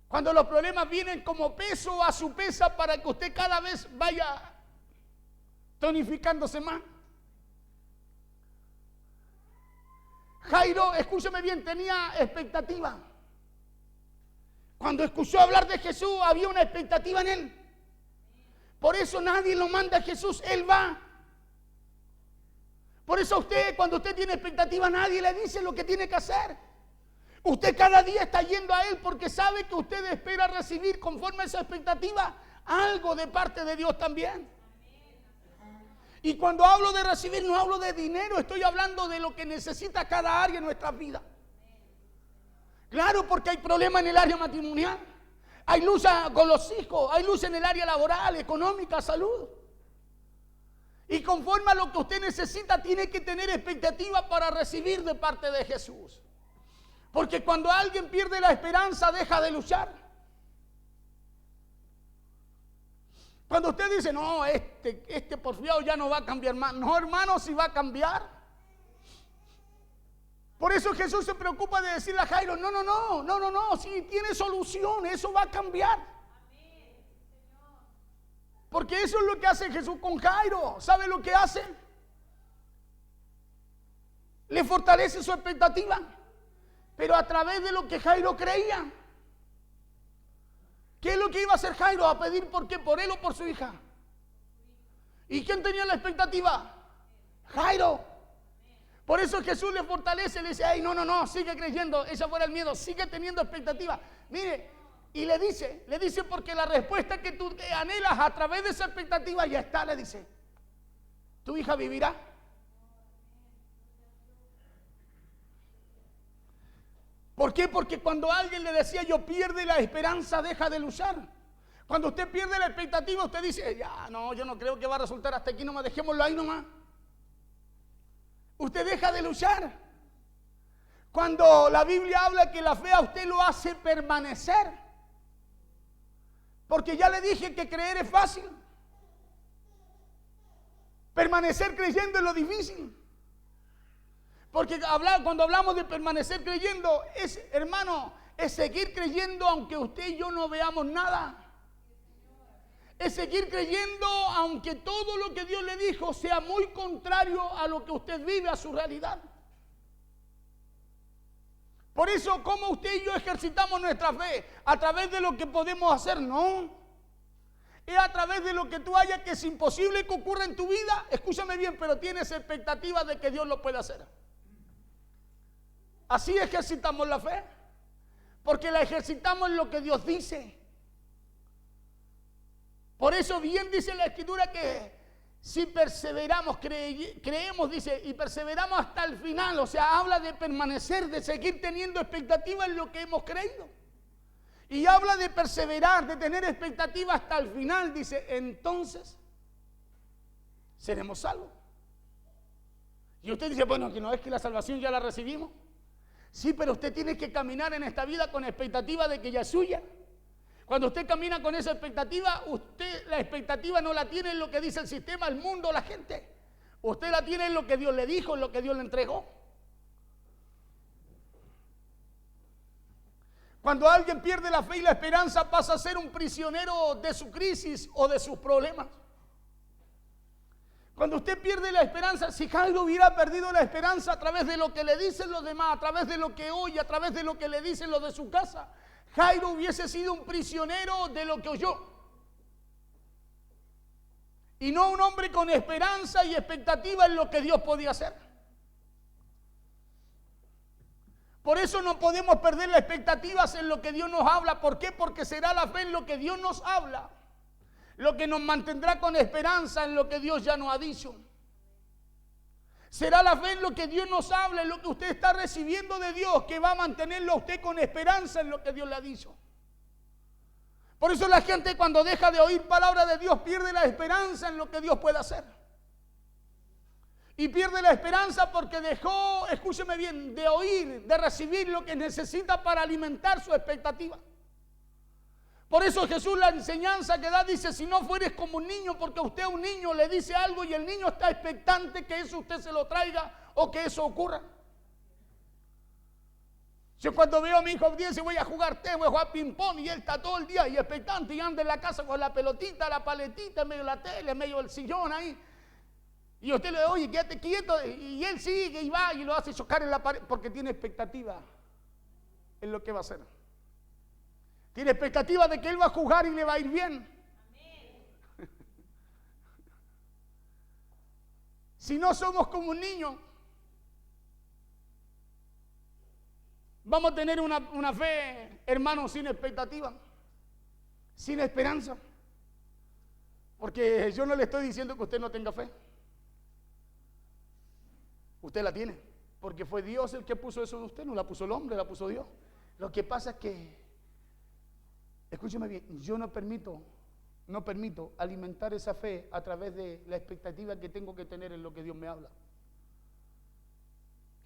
Cuando los problemas vienen como peso a su pesa para que usted cada vez vaya tonificándose más. Jairo, escúcheme bien, tenía expectativa. Cuando escuchó hablar de Jesús, había una expectativa en él. Por eso nadie lo manda a Jesús, él va. Por eso usted, cuando usted tiene expectativa, nadie le dice lo que tiene que hacer. Usted cada día está yendo a Él porque sabe que usted espera recibir conforme a esa expectativa algo de parte de Dios también. Y cuando hablo de recibir, no hablo de dinero, estoy hablando de lo que necesita cada área de nuestra vida. Claro, porque hay problemas en el área matrimonial, hay lucha con los hijos, hay lucha en el área laboral, económica, salud. Y conforme a lo que usted necesita, tiene que tener expectativa para recibir de parte de Jesús. Porque cuando alguien pierde la esperanza, deja de luchar. Cuando usted dice, no, este porfiado ya no va a cambiar más. No, hermano, si va a cambiar. Por eso Jesús se preocupa de decirle a Jairo, no, si tiene solución, eso va a cambiar. Porque eso es lo que hace Jesús con Jairo. ¿Sabe lo que hace? Le fortalece su expectativa, pero a través de lo que Jairo creía. ¿Qué es lo que iba a hacer Jairo? A pedir por qué, por él o por su hija. ¿Y quién tenía la expectativa? Jairo. Por eso Jesús le fortalece, le dice, ay, no, sigue creyendo, ese fuera el miedo, sigue teniendo expectativa. Mire, y le dice porque la respuesta que tú anhelas a través de esa expectativa ya está, le dice, tu hija vivirá. ¿Por qué? Porque cuando alguien le decía yo pierde la esperanza, deja de luchar. Cuando usted pierde la expectativa, usted dice, ya, no, yo no creo que va a resultar hasta aquí nomás, dejémoslo ahí nomás. Usted deja de luchar. Cuando la Biblia habla que la fe a usted lo hace permanecer. Porque ya le dije que creer es fácil. Permanecer creyendo es lo difícil. Porque cuando hablamos de permanecer creyendo, hermano, es seguir creyendo aunque usted y yo no veamos nada. Es seguir creyendo aunque todo lo que Dios le dijo sea muy contrario a lo que usted vive, a su realidad. Por eso, ¿cómo usted y yo ejercitamos nuestra fe? A través de lo que podemos hacer, no. Es a través de lo que tú hayas que es imposible que ocurra en tu vida. Escúchame bien, pero tienes expectativa de que Dios lo pueda hacer. Así ejercitamos la fe. Porque la ejercitamos en lo que Dios dice. Por eso bien dice la Escritura que si perseveramos, creemos, dice, y perseveramos hasta el final, o sea, habla de permanecer, de seguir teniendo expectativa en lo que hemos creído. Y habla de perseverar, de tener expectativa hasta el final, dice, entonces seremos salvos. Y usted dice, bueno, que no es que la salvación ya la recibimos. Sí, pero usted tiene que caminar en esta vida con expectativa de que ya es suya. Cuando usted camina con esa expectativa, usted la expectativa no la tiene en lo que dice el sistema, el mundo, la gente. Usted la tiene en lo que Dios le dijo, en lo que Dios le entregó. Cuando alguien pierde la fe y la esperanza, pasa a ser un prisionero de su crisis o de sus problemas. Cuando usted pierde la esperanza, si Jairo hubiera perdido la esperanza a través de lo que le dicen los demás, a través de lo que oye, a través de lo que le dicen los de su casa, Jairo hubiese sido un prisionero de lo que oyó. Y no un hombre con esperanza y expectativa en lo que Dios podía hacer. Por eso no podemos perder las expectativas en lo que Dios nos habla. ¿Por qué? Porque será la fe en lo que Dios nos habla lo que nos mantendrá con esperanza en lo que Dios ya nos ha dicho. Será la fe en lo que Dios nos habla, en lo que usted está recibiendo de Dios, que va a mantenerlo a usted con esperanza en lo que Dios le ha dicho. Por eso la gente, cuando deja de oír palabra de Dios, pierde la esperanza en lo que Dios puede hacer. Y pierde la esperanza porque dejó, escúcheme bien, de oír, de recibir lo que necesita para alimentar su expectativa. Por eso Jesús, la enseñanza que da, dice: si no fueres como un niño, porque usted a un niño le dice algo y el niño está expectante que eso usted se lo traiga o que eso ocurra. Yo cuando veo a mi hijo dice: voy a jugar tenis, voy a jugar ping pong, y él está todo el día y expectante y anda en la casa con la pelotita, la paletita, en medio de la tele, en medio del sillón ahí. Y usted le dice: oye, quédate quieto, y él sigue y va y lo hace chocar en la pared porque tiene expectativa en lo que va a hacer. Tiene expectativa de que él va a jugar y le va a ir bien. Amén. Si no somos como un niño, vamos a tener una fe, hermano, sin expectativa, sin esperanza. Porque yo no le estoy diciendo que usted no tenga fe. Usted la tiene, porque fue Dios el que puso eso en usted, no la puso el hombre, la puso Dios. Lo que pasa es que, escúcheme bien, yo no permito alimentar esa fe a través de la expectativa que tengo que tener en lo que Dios me habla.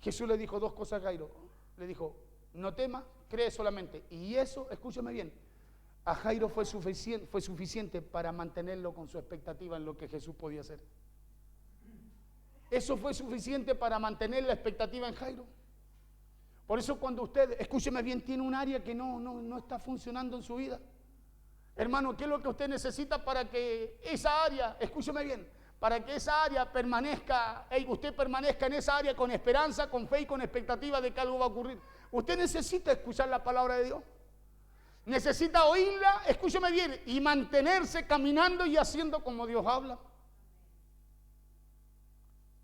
Jesús le dijo dos cosas a Jairo. Le dijo: no temas, cree solamente. Y eso, escúcheme bien, a Jairo fue suficiente para mantenerlo con su expectativa en lo que Jesús podía hacer. Eso fue suficiente para mantener la expectativa en Jairo. Por eso cuando usted, escúcheme bien, tiene un área que no está funcionando en su vida, hermano, ¿qué es lo que usted necesita para que esa área, escúcheme bien, para que esa área permanezca, usted permanezca en esa área con esperanza, con fe y con expectativa de que algo va a ocurrir? Usted necesita escuchar la palabra de Dios. Necesita oírla, escúcheme bien, y mantenerse caminando y haciendo como Dios habla.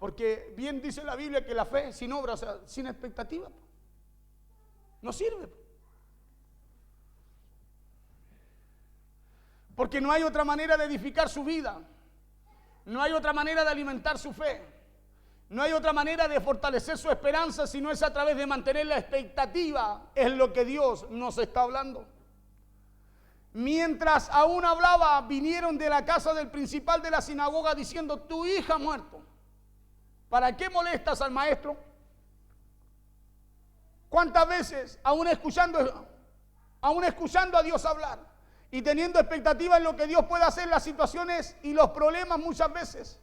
Porque bien dice la Biblia que la fe sin obra, o sea, sin expectativa, no sirve. Porque no hay otra manera de edificar su vida. No hay otra manera de alimentar su fe. No hay otra manera de fortalecer su esperanza si no es a través de mantener la expectativa en lo que Dios nos está hablando. Mientras aún hablaba, vinieron de la casa del principal de la sinagoga diciendo: tu hija ha muerto. ¿Para qué molestas al maestro? ¿Cuántas veces, aún escuchando a Dios hablar y teniendo expectativa en lo que Dios puede hacer, las situaciones y los problemas muchas veces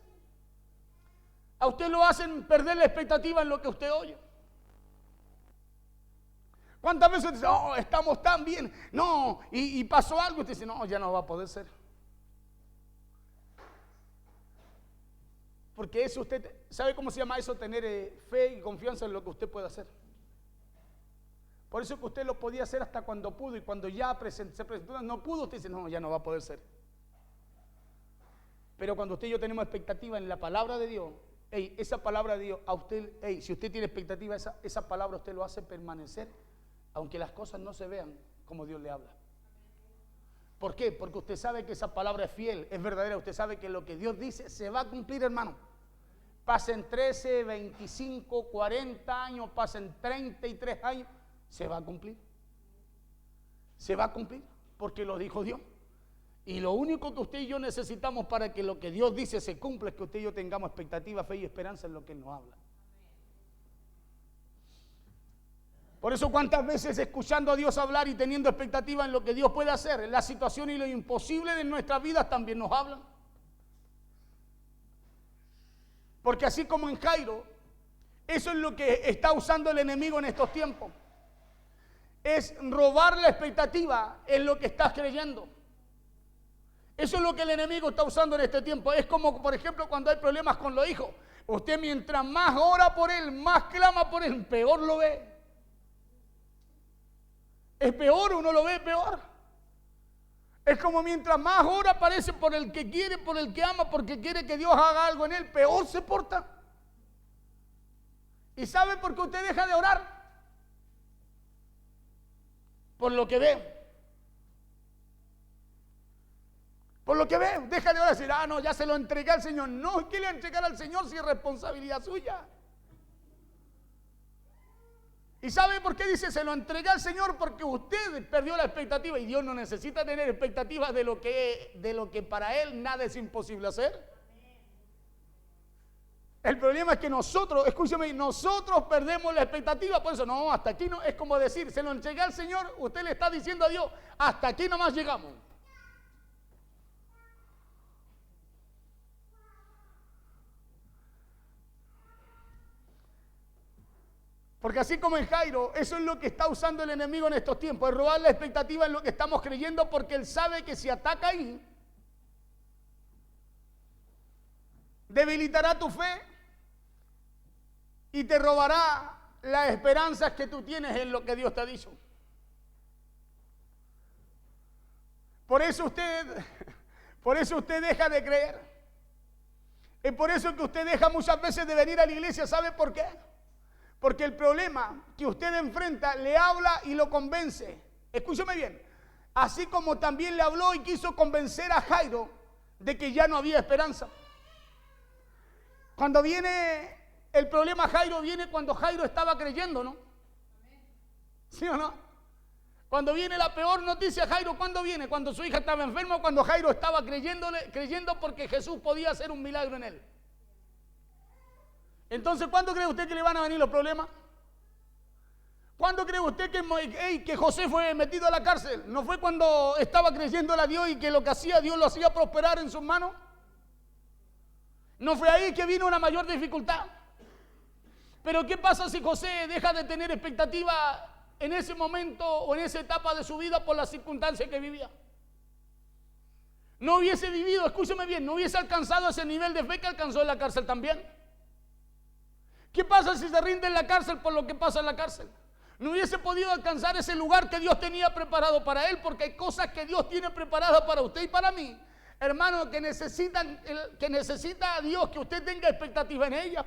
a usted lo hacen perder la expectativa en lo que usted oye? ¿Cuántas veces dice: oh, estamos tan bien? No, y pasó algo, y usted dice: no, ya no va a poder ser. Porque eso usted, ¿sabe cómo se llama eso? Tener fe y confianza en lo que usted puede hacer. Por eso que usted lo podía hacer hasta cuando pudo, y cuando ya se presentó no pudo, usted dice: no, ya no va a poder ser. Pero cuando usted y yo tenemos expectativa en la palabra de Dios, esa palabra de Dios, a usted, si usted tiene expectativa, esa palabra usted lo hace permanecer, aunque las cosas no se vean como Dios le habla. ¿Por qué? Porque usted sabe que esa palabra es fiel, es verdadera. Usted sabe que lo que Dios dice se va a cumplir, hermano. Pasen 13, 25, 40 años, pasen 33 años, se va a cumplir. Se va a cumplir, porque lo dijo Dios. Y lo único que usted y yo necesitamos para que lo que Dios dice se cumpla es que usted y yo tengamos expectativa, fe y esperanza en lo que Él nos habla. Por eso, cuántas veces escuchando a Dios hablar y teniendo expectativa en lo que Dios puede hacer, la situación y lo imposible de nuestras vidas también nos hablan. Porque así como en Jairo, eso es lo que está usando el enemigo en estos tiempos. Es robar la expectativa en lo que estás creyendo. Eso es lo que el enemigo está usando en este tiempo. Es como, por ejemplo, cuando hay problemas con los hijos. Usted mientras más ora por él, más clama por él, peor lo ve. Es peor, uno lo ve peor. Es como mientras más ora parece por el que quiere, por el que ama, porque quiere que Dios haga algo en él, peor se porta. ¿Y sabe por qué usted deja de orar? Por lo que ve. Por lo que ve, deja de ahora decir, no, ya se lo entregué al Señor. No, ¿qué le va a entregar al Señor si es responsabilidad suya? ¿Y sabe por qué dice se lo entregué al Señor? Porque usted perdió la expectativa y Dios no necesita tener expectativas de lo que para Él nada es imposible hacer. El problema es que nosotros, escúcheme, nosotros perdemos la expectativa. Por eso, no, hasta aquí no, es como decir, se lo entregué al Señor, usted le está diciendo a Dios, hasta aquí nomás llegamos. Porque así como en Jairo, eso es lo que está usando el enemigo en estos tiempos, es robar la expectativa en lo que estamos creyendo, porque él sabe que si ataca ahí, debilitará tu fe y te robará las esperanzas que tú tienes en lo que Dios te ha dicho. Por eso usted deja de creer. Es por eso que usted deja muchas veces de venir a la iglesia. ¿Sabe por qué? Porque el problema que usted enfrenta le habla y lo convence. Escúcheme bien. Así como también le habló y quiso convencer a Jairo de que ya no había esperanza. Cuando viene el problema, Jairo viene cuando Jairo estaba creyendo, ¿no? ¿Sí o no? Cuando viene la peor noticia, Jairo, ¿cuándo viene? Cuando su hija estaba enferma o cuando Jairo estaba creyendo porque Jesús podía hacer un milagro en él. Entonces, ¿cuándo cree usted que le van a venir los problemas? ¿Cuándo cree usted que José fue metido a la cárcel? ¿No fue cuando estaba creyéndole a Dios y que lo que hacía Dios lo hacía prosperar en sus manos? ¿No fue ahí que vino una mayor dificultad? Pero ¿qué pasa si José deja de tener expectativa en ese momento o en esa etapa de su vida por las circunstancias que vivía? No hubiese vivido, escúcheme bien, no hubiese alcanzado ese nivel de fe que alcanzó en la cárcel también. ¿Qué pasa si se rinde en la cárcel por lo que pasa en la cárcel? No hubiese podido alcanzar ese lugar que Dios tenía preparado para él, porque hay cosas que Dios tiene preparadas para usted y para mí, hermano, que necesita a Dios que usted tenga expectativa en ella.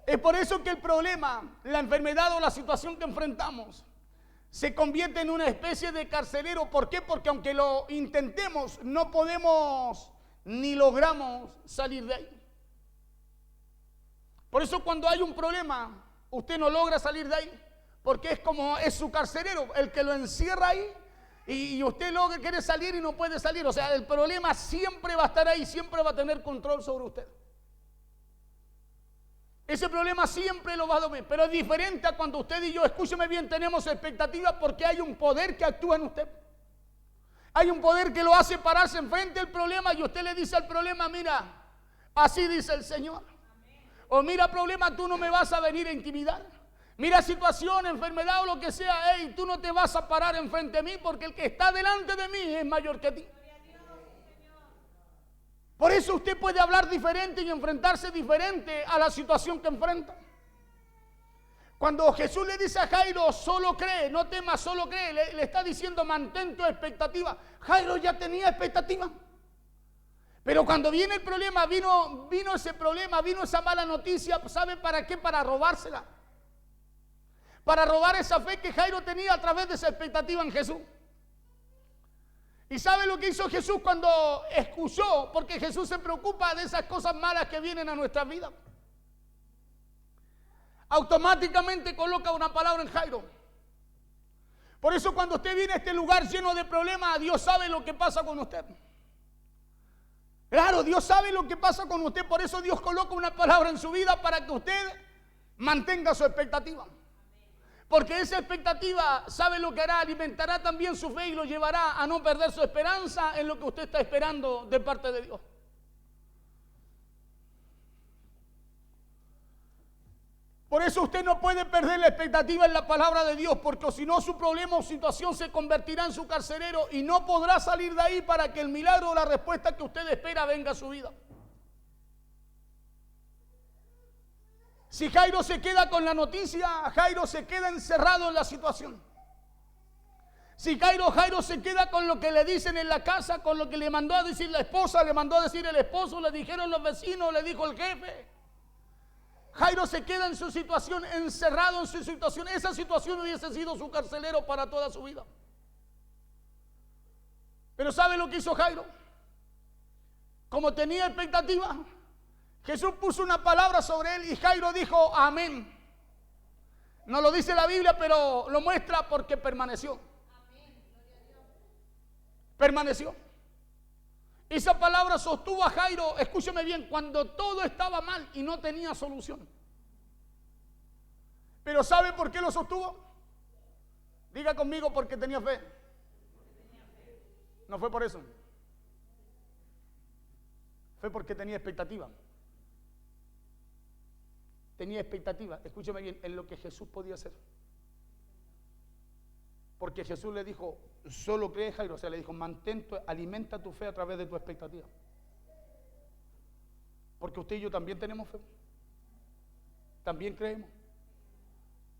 Es por eso que el problema, la enfermedad o la situación que enfrentamos se convierte en una especie de carcelero. ¿Por qué? Porque aunque lo intentemos, no podemos ni logramos salir de ahí. Por eso cuando hay un problema, usted no logra salir de ahí, porque es su carcelero, el que lo encierra ahí, y usted quiere salir y no puede salir. O sea, el problema siempre va a estar ahí, siempre va a tener control sobre usted. Ese problema siempre lo va a dominar, pero es diferente a cuando usted y yo, escúcheme bien, tenemos expectativas porque hay un poder que actúa en usted. Hay un poder que lo hace pararse enfrente del problema y usted le dice al problema, mira, así dice el Señor. O mira, problema, tú no me vas a venir a intimidar. Mira, situación, enfermedad o lo que sea, hey, tú no te vas a parar enfrente de mí porque el que está delante de mí es mayor que ti. Por eso usted puede hablar diferente y enfrentarse diferente a la situación que enfrenta. Cuando Jesús le dice a Jairo, solo cree, no temas, solo cree, le está diciendo, mantén tu expectativa. Jairo ya tenía expectativa. Pero cuando viene el problema, vino ese problema, vino esa mala noticia, ¿sabe para qué? Para robársela. Para robar esa fe que Jairo tenía a través de esa expectativa en Jesús. ¿Y sabe lo que hizo Jesús cuando excusó? Porque Jesús se preocupa de esas cosas malas que vienen a nuestra vida. Automáticamente coloca una palabra en Jairo. Por eso cuando usted viene a este lugar lleno de problemas, Dios sabe lo que pasa con usted. Claro, Dios sabe lo que pasa con usted, por eso Dios coloca una palabra en su vida para que usted mantenga su expectativa. Porque esa expectativa, ¿sabe lo que hará? Alimentará también su fe y lo llevará a no perder su esperanza en lo que usted está esperando de parte de Dios. Por eso usted no puede perder la expectativa en la palabra de Dios, porque si no su problema o situación se convertirá en su carcelero y no podrá salir de ahí para que el milagro o la respuesta que usted espera venga a su vida. Si Jairo se queda con la noticia, Jairo se queda encerrado en la situación. Si Jairo se queda con lo que le dicen en la casa, con lo que le mandó a decir la esposa, le mandó a decir el esposo, le dijeron los vecinos, le dijo el jefe. Jairo se queda en su situación, encerrado en su situación. Esa situación hubiese sido su carcelero para toda su vida. Pero ¿sabe lo que hizo Jairo? Como tenía expectativa, Jesús puso una palabra sobre él y Jairo dijo amén. No lo dice la Biblia, pero lo muestra porque permaneció. Permaneció. Esa palabra sostuvo a Jairo, escúcheme bien, cuando todo estaba mal y no tenía solución. Pero ¿sabe por qué lo sostuvo? Diga conmigo, porque tenía fe. No fue por eso. Fue porque tenía expectativa. Tenía expectativa, escúcheme bien, en lo que Jesús podía hacer. Porque Jesús le dijo, solo cree, Jairo, o sea, le dijo, alimenta tu fe a través de tu expectativa. Porque usted y yo también tenemos fe. También creemos.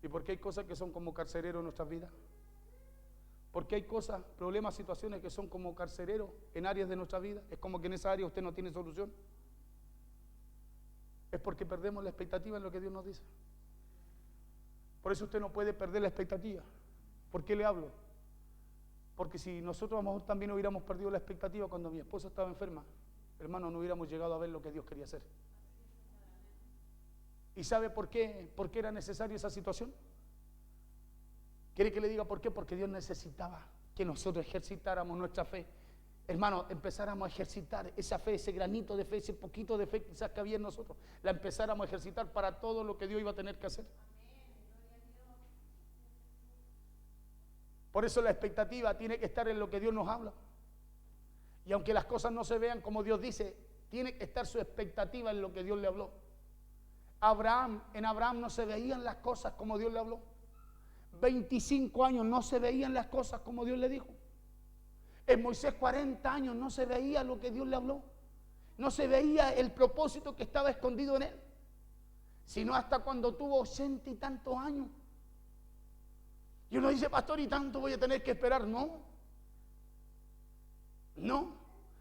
¿Y por qué hay cosas que son como carcereros en nuestras vidas? Porque hay cosas, problemas, situaciones que son como carcereros en áreas de nuestra vida. Es como que en esa área usted no tiene solución. Es porque perdemos la expectativa en lo que Dios nos dice. Por eso usted no puede perder la expectativa. ¿Por qué le hablo? Porque si nosotros a lo mejor también hubiéramos perdido la expectativa cuando mi esposa estaba enferma, hermano, no hubiéramos llegado a ver lo que Dios quería hacer. ¿Y sabe por qué era necesaria esa situación? ¿Quiere que le diga por qué? Porque Dios necesitaba que nosotros ejercitáramos nuestra fe. Hermano, empezáramos a ejercitar esa fe, ese granito de fe, ese poquito de fe quizás que había en nosotros, la empezáramos a ejercitar para todo lo que Dios iba a tener que hacer. Por eso la expectativa tiene que estar en lo que Dios nos habla. Y aunque las cosas no se vean como Dios dice, tiene que estar su expectativa en lo que Dios le habló. En Abraham no se veían las cosas como Dios le habló. 25 años no se veían las cosas como Dios le dijo. En Moisés 40 años no se veía lo que Dios le habló. No se veía el propósito que estaba escondido en él. Sino hasta cuando tuvo 80 y tantos años. Y uno dice, pastor, ¿y tanto voy a tener que esperar? No. No.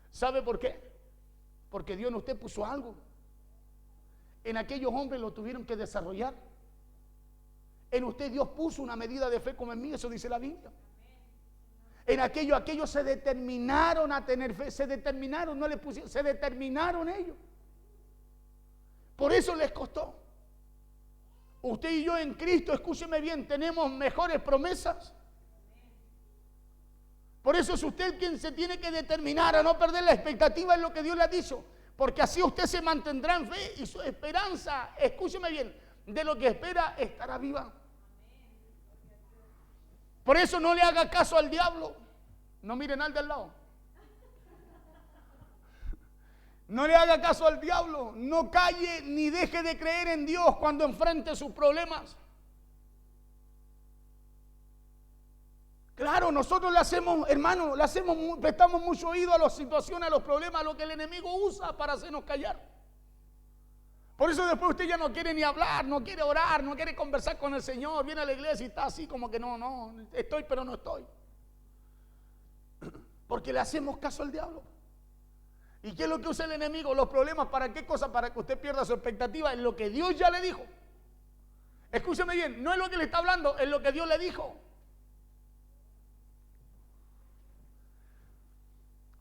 ¿Sabe por qué? Porque Dios en usted puso algo. En aquellos hombres lo tuvieron que desarrollar. En usted Dios puso una medida de fe como en mí, eso dice la Biblia. En aquellos se determinaron a tener fe, se determinaron, no le pusieron, se determinaron ellos. Por eso les costó. Usted y yo en Cristo, escúcheme bien, tenemos mejores promesas. Por eso es usted quien se tiene que determinar a no perder la expectativa en lo que Dios le ha dicho. Porque así usted se mantendrá en fe y su esperanza, escúcheme bien, de lo que espera estará viva. Por eso no le haga caso al diablo. No miren al de al lado. No le haga caso al diablo. No calle ni deje de creer en Dios cuando enfrente sus problemas. Claro, nosotros le hacemos, hermano, prestamos mucho oído a las situaciones, a los problemas, a lo que el enemigo usa para hacernos callar. Por eso después usted ya no quiere ni hablar, no quiere orar, no quiere conversar con el Señor. Viene a la iglesia y está así como que no, estoy pero no estoy. Porque le hacemos caso al diablo. ¿Y qué es lo que usa el enemigo? Los problemas, ¿para qué cosa? Para que usted pierda su expectativa en lo que Dios ya le dijo. Escúcheme bien, no es lo que le está hablando, es lo que Dios le dijo.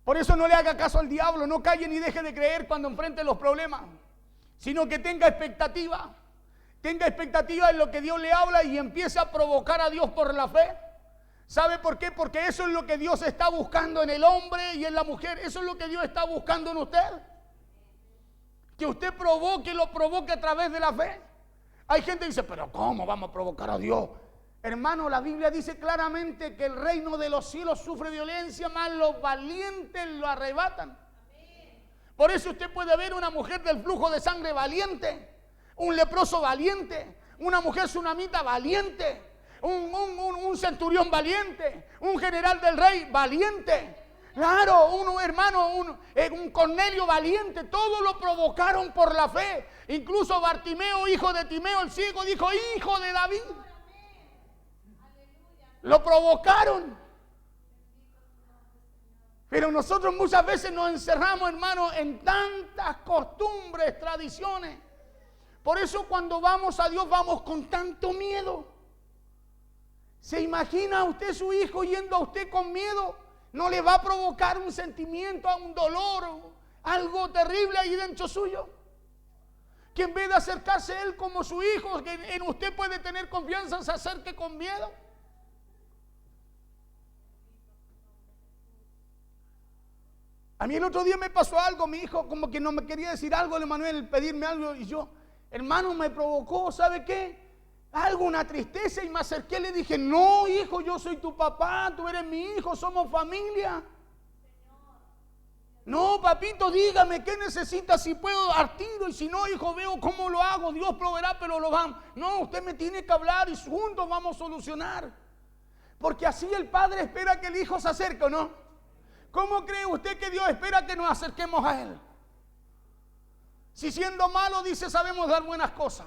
Por eso no le haga caso al diablo, no calle ni deje de creer cuando enfrente los problemas, sino que tenga expectativa en lo que Dios le habla y empiece a provocar a Dios por la fe. ¿Sabe por qué? Porque eso es lo que Dios está buscando en el hombre y en la mujer. Eso es lo que Dios está buscando en usted. Que usted lo provoque a través de la fe. Hay gente que dice, pero ¿cómo vamos a provocar a Dios? Hermano, la Biblia dice claramente que el reino de los cielos sufre violencia, mas los valientes lo arrebatan. Por eso usted puede ver una mujer del flujo de sangre valiente, un leproso valiente, una mujer tsunamita valiente, un centurión valiente, un general del rey valiente. Claro, un Cornelio valiente, todos lo provocaron por la fe. Incluso Bartimeo, hijo de Timeo el ciego, dijo, hijo de David. Lo provocaron. Pero nosotros muchas veces nos encerramos, hermano, en tantas costumbres, tradiciones. Por eso cuando vamos a Dios vamos con tanto miedo. ¿Se imagina usted su hijo yendo a usted con miedo? ¿No le va a provocar un sentimiento, un dolor, algo terrible ahí dentro suyo? Que en vez de acercarse a Él como su hijo, que en usted puede tener confianza, se acerque con miedo. A mí el otro día me pasó algo, mi hijo como que no me quería decir algo, el Emanuel, pedirme algo, y yo, hermano, me provocó, ¿sabe qué? Algo, una tristeza, y me acerqué y le dije, no, hijo, yo soy tu papá, tú eres mi hijo, somos familia. No, papito, dígame, ¿qué necesita? Si puedo dar tiro, y si no, hijo, veo cómo lo hago, Dios proveerá, pero lo vamos. No, usted me tiene que hablar y juntos vamos a solucionar. Porque así el padre espera que el hijo se acerque, ¿o no? ¿Cómo cree usted que Dios espera que nos acerquemos a Él? Si siendo malo dice sabemos dar buenas cosas.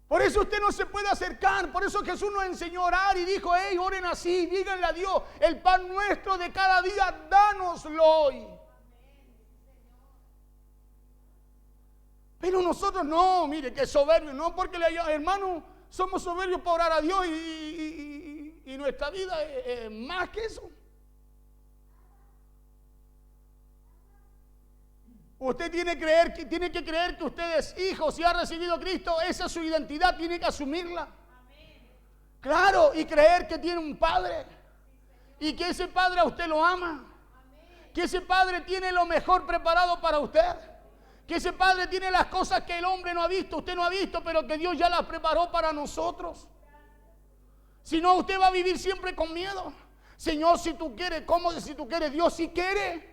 Por eso usted no se puede acercar. Por eso Jesús nos enseñó a orar y dijo, hey, oren así, díganle a Dios, el pan nuestro de cada día, dánoslo hoy. Pero nosotros no, mire, que soberbio, no porque hermano, somos soberbios para orar a Dios y nuestra vida es más que eso. Usted tiene que creer que usted es hijo. Si ha recibido a Cristo, esa es su identidad, tiene que asumirla. Amén. Claro, y creer que tiene un padre y que ese padre a usted lo ama. Amén. Que ese padre tiene lo mejor preparado para usted. Que ese padre tiene las cosas que el hombre no ha visto, usted no ha visto, pero que Dios ya las preparó para nosotros. Si no, usted va a vivir siempre con miedo. Señor, si tú quieres, ¿cómo? Si tú quieres, Dios sí quiere.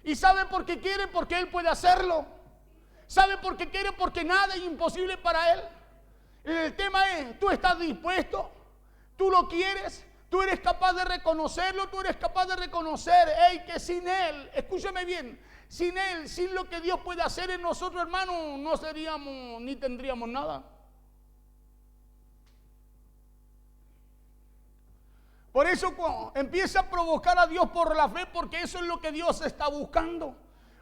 ¿Y sabe por qué quiere? Porque Él puede hacerlo. ¿Sabe por qué quiere? Porque nada es imposible para Él. El tema es, ¿tú estás dispuesto? ¿Tú lo quieres? ¿Tú eres capaz de reconocerlo? ¿Tú eres capaz de reconocer, hey, que sin Él, escúchame bien, sin Él, sin lo que Dios puede hacer en nosotros, hermano, no seríamos ni tendríamos nada? Por eso empieza a provocar a Dios por la fe, porque eso es lo que Dios está buscando.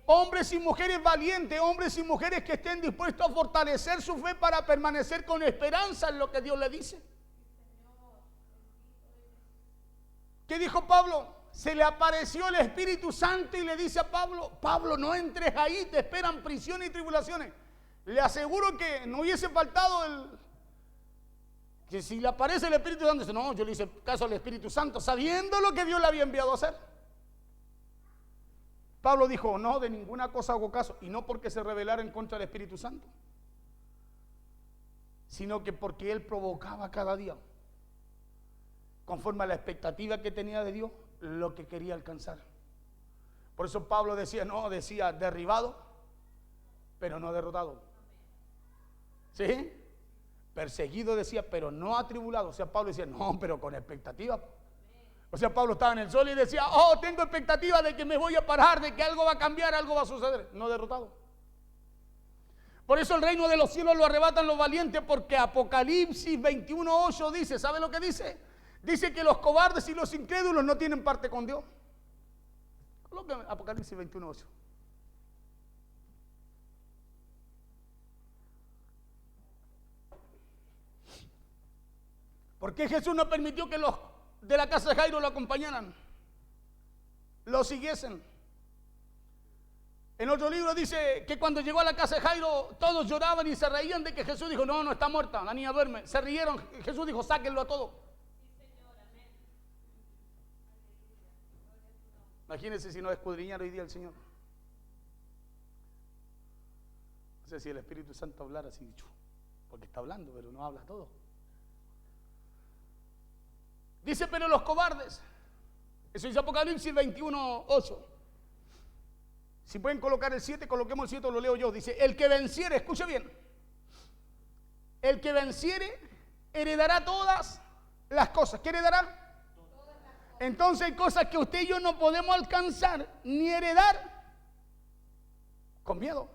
Hombres y mujeres valientes, hombres y mujeres que estén dispuestos a fortalecer su fe para permanecer con esperanza en lo que Dios le dice. ¿Qué dijo Pablo? Se le apareció el Espíritu Santo y le dice a Pablo, Pablo, no entres ahí, te esperan prisión y tribulaciones. Le aseguro que no hubiese faltado que si le aparece el Espíritu Santo, dice, no, yo le hice caso al Espíritu Santo, sabiendo lo que Dios le había enviado a hacer. Pablo dijo, no, de ninguna cosa hago caso, y no porque se rebelara en contra del Espíritu Santo, sino que porque él provocaba cada día, conforme a la expectativa que tenía de Dios, lo que quería alcanzar. Por eso Pablo decía, derribado, pero no derrotado. ¿Sí? Perseguido decía, pero no atribulado. O sea, Pablo decía, no, pero con expectativa. O sea, Pablo estaba en el sol y decía, oh, tengo expectativa de que me voy a parar, de que algo va a cambiar, algo va a suceder. No derrotado. Por eso el reino de los cielos lo arrebatan los valientes, porque Apocalipsis 21:8 dice, ¿sabe lo que dice? Dice que los cobardes y los incrédulos no tienen parte con Dios. Colóqueme Apocalipsis 21:8. ¿Por qué Jesús no permitió que los de la casa de Jairo lo acompañaran, lo siguiesen? En otro libro dice que cuando llegó a la casa de Jairo todos lloraban y se reían de que Jesús dijo, no, no está muerta, la niña duerme. Se rieron, Jesús dijo, sáquenlo a todo. Imagínense si no escudriñara hoy día el Señor. No sé si el Espíritu Santo hablara así, porque está hablando, pero no habla todo. Dice, pero los cobardes, eso dice Apocalipsis 21:8. Si pueden colocar el 7, coloquemos el 7, lo leo yo. Dice, el que venciere, escuche bien, el que venciere heredará todas las cosas. ¿Qué heredará? Entonces hay cosas que usted y yo no podemos alcanzar ni heredar con miedo.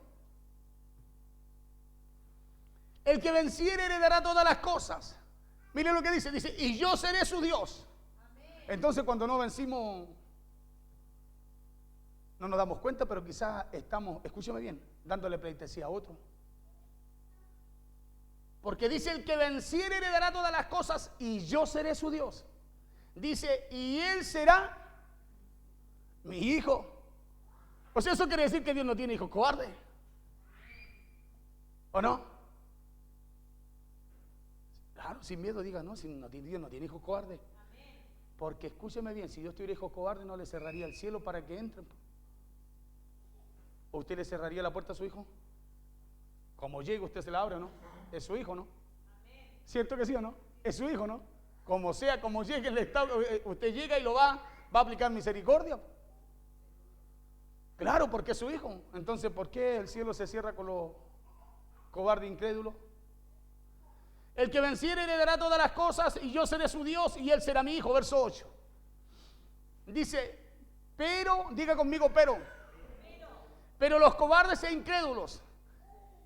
El que venciere heredará todas las cosas. Miren lo que dice, y yo seré su Dios. Amén. Entonces cuando no vencimos, no nos damos cuenta, pero quizás estamos, escúcheme bien, dándole pleitesía a otro. Porque dice, el que venciere heredará todas las cosas y yo seré su Dios. Dice, y él será mi hijo. O sea, eso quiere decir que Dios no tiene hijos cobardes. ¿O no? Claro, sin miedo diga, no, Dios no tiene hijos cobardes. Porque escúcheme bien, si Dios tuviera hijos cobardes no le cerraría el cielo para que entren. ¿O usted le cerraría la puerta a su hijo? Como llega usted se la abre, ¿no? Es su hijo, ¿no? ¿Cierto que sí o no? Es su hijo, ¿no? Como sea, como llegue el estado, usted llega y lo va a aplicar misericordia. Claro, porque es su hijo. Entonces, ¿por qué el cielo se cierra con los cobardes incrédulos? El que venciere heredará todas las cosas y yo seré su Dios y él será mi hijo. Verso 8. Dice, pero, diga conmigo, pero los cobardes e incrédulos,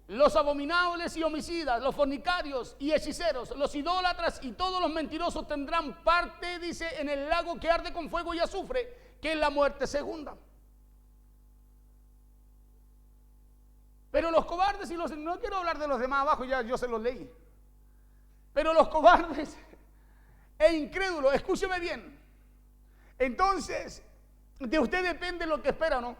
los abominables y homicidas, los fornicarios y hechiceros, los idólatras y todos los mentirosos tendrán parte, dice, en el lago que arde con fuego y azufre, que es la muerte segunda. Pero los cobardes y los... No quiero hablar de los demás abajo, ya yo se los leí. Pero los cobardes e incrédulos, escúcheme bien. Entonces, de usted depende lo que espera, ¿no?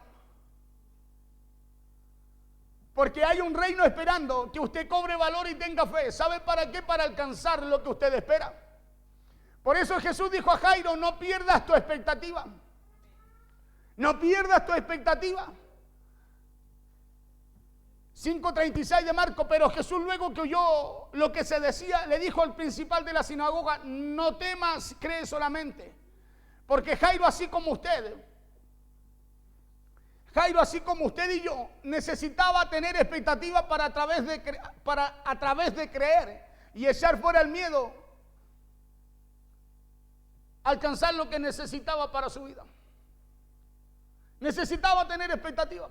Porque hay un reino esperando que usted cobre valor y tenga fe. ¿Sabe para qué? Para alcanzar lo que usted espera. Por eso Jesús dijo a Jairo, no pierdas tu expectativa. No pierdas tu expectativa. 5:36 de Marcos, pero Jesús luego que oyó lo que se decía, le dijo al principal de la sinagoga, no temas, cree solamente. Porque Jairo, así como usted y yo, necesitaba tener expectativa para a través de creer y echar fuera el miedo, alcanzar lo que necesitaba para su vida. Necesitaba tener expectativa.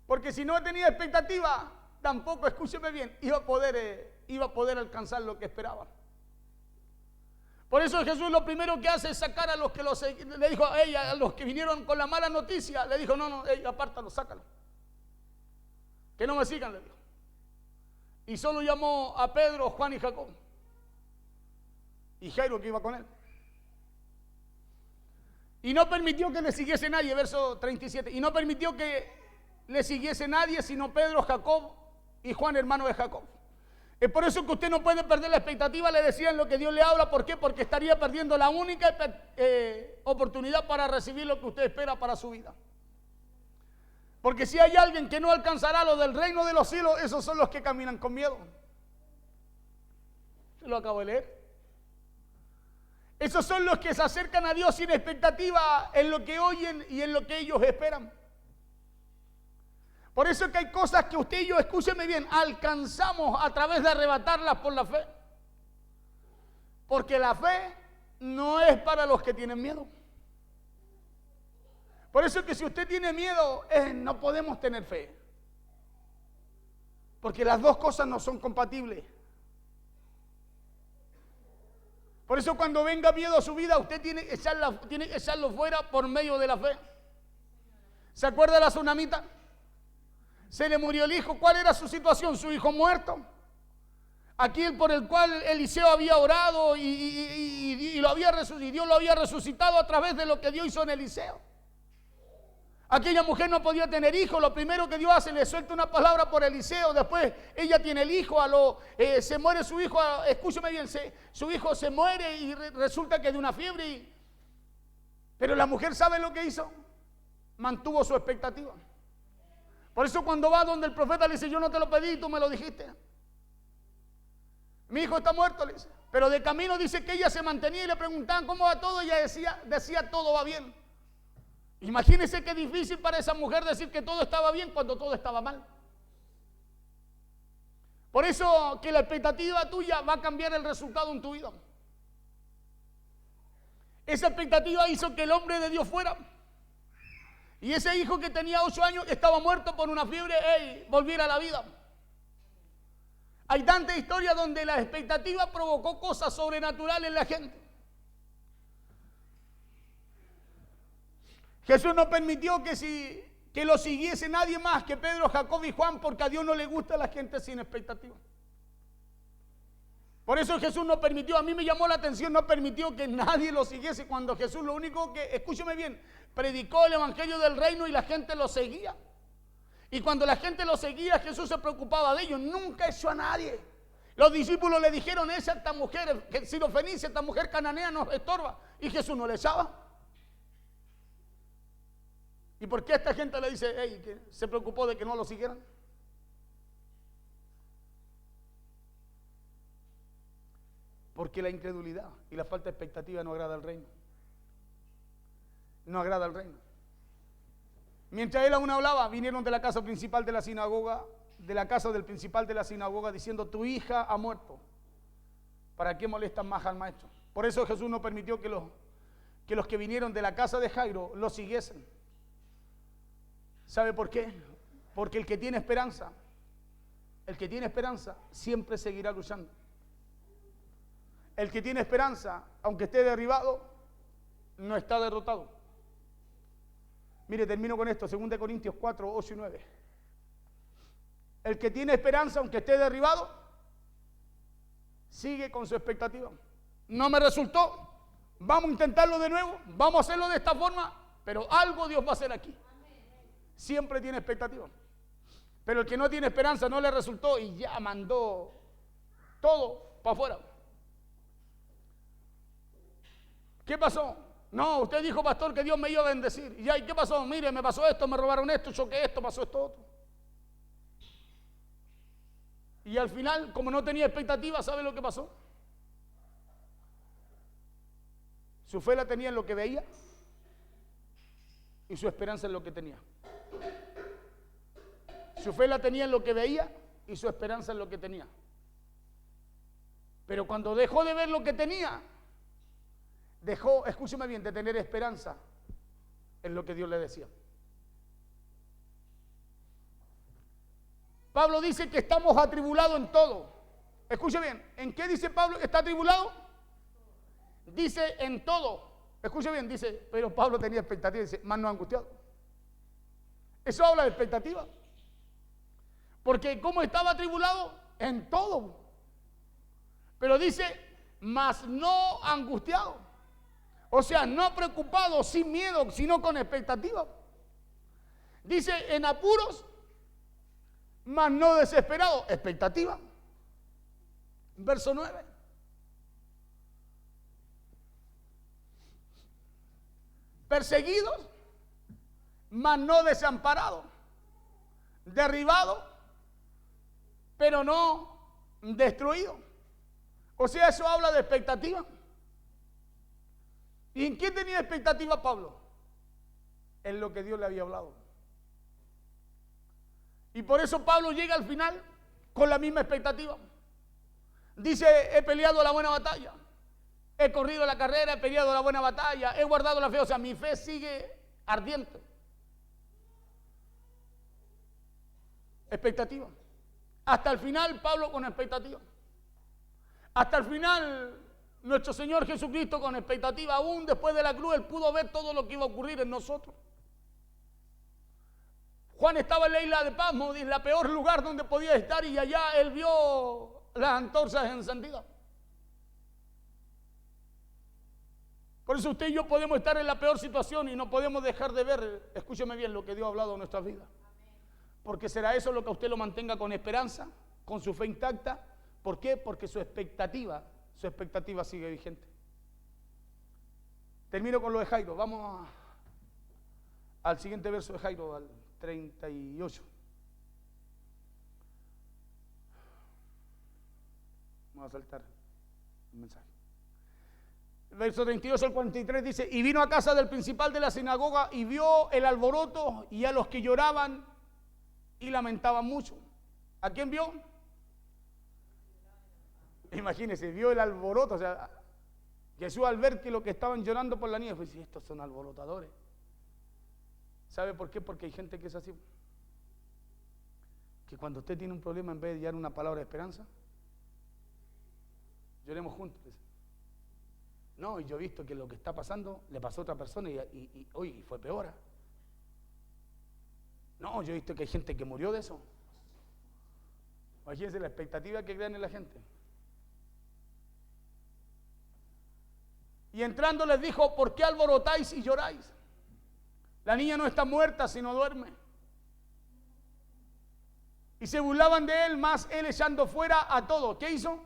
Porque si no tenía expectativa, tampoco, escúcheme bien, iba a poder alcanzar lo que esperaba. Por eso Jesús lo primero que hace es sacar a los que le dijo a ella, a los que vinieron con la mala noticia, le dijo, no, apártalo, sácalo. Que no me sigan, le dijo. Y solo llamó a Pedro, Juan y Jacob. Y Jairo que iba con él. Y no permitió que le siguiese nadie, verso 37. Y no permitió que le siguiese nadie sino Pedro, Jacob y Juan, hermano de Jacob. Es por eso que usted no puede perder la expectativa, le decían lo que Dios le habla. ¿Por qué? Porque estaría perdiendo la única oportunidad para recibir lo que usted espera para su vida. Porque si hay alguien que no alcanzará lo del reino de los cielos, esos son los que caminan con miedo. Se lo acabo de leer. Esos son los que se acercan a Dios sin expectativa en lo que oyen y en lo que ellos esperan. Por eso es que hay cosas que usted y yo, escúcheme bien, alcanzamos a través de arrebatarlas por la fe. Porque la fe no es para los que tienen miedo. Por eso es que si usted tiene miedo, no podemos tener fe. Porque las dos cosas no son compatibles. Por eso cuando venga miedo a su vida, usted tiene que echarlo fuera por medio de la fe. ¿Se acuerda de la tsunamita? Se le murió el hijo. ¿Cuál era su situación? Su hijo muerto. Aquel por el cual Eliseo había orado y Dios lo había resucitado a través de lo que Dios hizo en Eliseo. Aquella mujer no podía tener hijo. Lo primero que Dios hace, le suelta una palabra por Eliseo. Después ella tiene el hijo. Se muere su hijo. Escúcheme bien, su hijo se muere y resulta que de una fiebre. Pero la mujer, ¿sabe lo que hizo? Mantuvo su expectativa. Por eso cuando va donde el profeta le dice, yo no te lo pedí, tú me lo dijiste. Mi hijo está muerto, le dice. Pero de camino dice que ella se mantenía y le preguntaban cómo va todo. Y ella decía todo va bien. Imagínense qué difícil para esa mujer decir que todo estaba bien cuando todo estaba mal. Por eso que la expectativa tuya va a cambiar el resultado en tu vida. Esa expectativa hizo que el hombre de Dios fuera. Y ese hijo que tenía 8 años, que estaba muerto por una fiebre, volviera a la vida. Hay tantas historias donde la expectativa provocó cosas sobrenaturales en la gente. Jesús no permitió que lo siguiese nadie más que Pedro, Jacob y Juan, porque a Dios no le gusta la gente sin expectativa. Por eso Jesús no permitió, a mí me llamó la atención, no permitió que nadie lo siguiese cuando Jesús lo único que, escúcheme bien, predicó el evangelio del reino y la gente lo seguía. Y cuando la gente lo seguía, Jesús se preocupaba de ellos, nunca echó a nadie. Los discípulos le dijeron, esta mujer sirofenicia, esta mujer cananea nos estorba. Y Jesús no le echaba. ¿Y por qué esta gente le dice, que se preocupó de que no lo siguieran? Porque la incredulidad y la falta de expectativa no agrada al reino. No agrada al reino. Mientras él aún hablaba, vinieron de la casa principal de la sinagoga, de la casa del principal de la sinagoga, diciendo, tu hija ha muerto. ¿Para qué molestan más al maestro? Por eso Jesús no permitió que los que vinieron de la casa de Jairo lo siguiesen. ¿Sabe por qué? Porque el que tiene esperanza siempre seguirá luchando. El que tiene esperanza, aunque esté derribado, no está derrotado. Mire, termino con esto, 2 Corintios 4, 8 y 9. El que tiene esperanza, aunque esté derribado, sigue con su expectativa. No me resultó, vamos a intentarlo de nuevo, vamos a hacerlo de esta forma, pero algo Dios va a hacer aquí. Siempre tiene expectativa. Pero el que no tiene esperanza no le resultó y ya mandó todo para afuera. ¿Qué pasó? No, usted dijo, pastor, que Dios me iba a bendecir. ¿Y qué pasó? Mire, me pasó esto, me robaron esto, choqué esto, pasó esto otro. Y al final, como no tenía expectativa, ¿sabe lo que pasó? Su fe la tenía en lo que veía y su esperanza en lo que tenía. Su fe la tenía en lo que veía y su esperanza en lo que tenía. Pero cuando dejó de ver lo que tenía, dejó, escúcheme bien, de tener esperanza en lo que Dios le decía. Pablo dice que estamos atribulados en todo. Escuche bien, ¿en qué dice Pablo que está atribulado? Dice en todo. Escuche bien, dice, pero Pablo tenía expectativa, dice, más no angustiado. Eso habla de expectativa. Porque ¿cómo estaba atribulado? En todo. Pero dice, más no angustiado. O sea, no preocupado, sin miedo, sino con expectativa. Dice, en apuros, mas no desesperado. Expectativa. Verso 9. Perseguidos, mas no desamparados. Derribados, pero no destruidos. O sea, eso habla de expectativa. ¿Y en qué tenía expectativa Pablo? En lo que Dios le había hablado. Y por eso Pablo llega al final con la misma expectativa. Dice, he peleado la buena batalla, he corrido la carrera, he peleado la buena batalla, he guardado la fe. O sea, mi fe sigue ardiente. Expectativa. Hasta el final Pablo con expectativa. Hasta el final nuestro Señor Jesucristo con expectativa. Aún después de la cruz Él pudo ver todo lo que iba a ocurrir en nosotros. Juan estaba en la isla de Patmos, en el peor lugar donde podía estar, y allá él vio las antorchas encendidas. Por eso usted y yo podemos estar en la peor situación y no podemos dejar de ver, escúcheme bien, lo que Dios ha hablado en nuestras vidas. Porque será eso lo que a usted lo mantenga con esperanza, con su fe intacta. ¿Por qué? Porque su expectativa sigue vigente. Termino con lo de Jairo. Vamos al siguiente verso de Jairo, al 38. Vamos a saltar el mensaje. El verso 32 al 43 dice, y vino a casa del principal de la sinagoga y vio el alboroto y a los que lloraban y lamentaban mucho. ¿A quién vio? Imagínense, vio el alboroto. O sea, Jesús al ver que lo que estaban llorando por la nieve, pues estos son alborotadores. ¿Sabe por qué? Porque hay gente que es así. Que cuando usted tiene un problema, en vez de dar una palabra de esperanza, lloremos juntos. No, y yo he visto que lo que está pasando le pasó a otra persona y hoy fue peor. No, yo he visto que hay gente que murió de eso. Imagínense la expectativa que crean en la gente. Y entrando les dijo: ¿por qué alborotáis y lloráis? La niña no está muerta, sino duerme. Y se burlaban de él, mas él, echando fuera a todos, ¿qué hizo?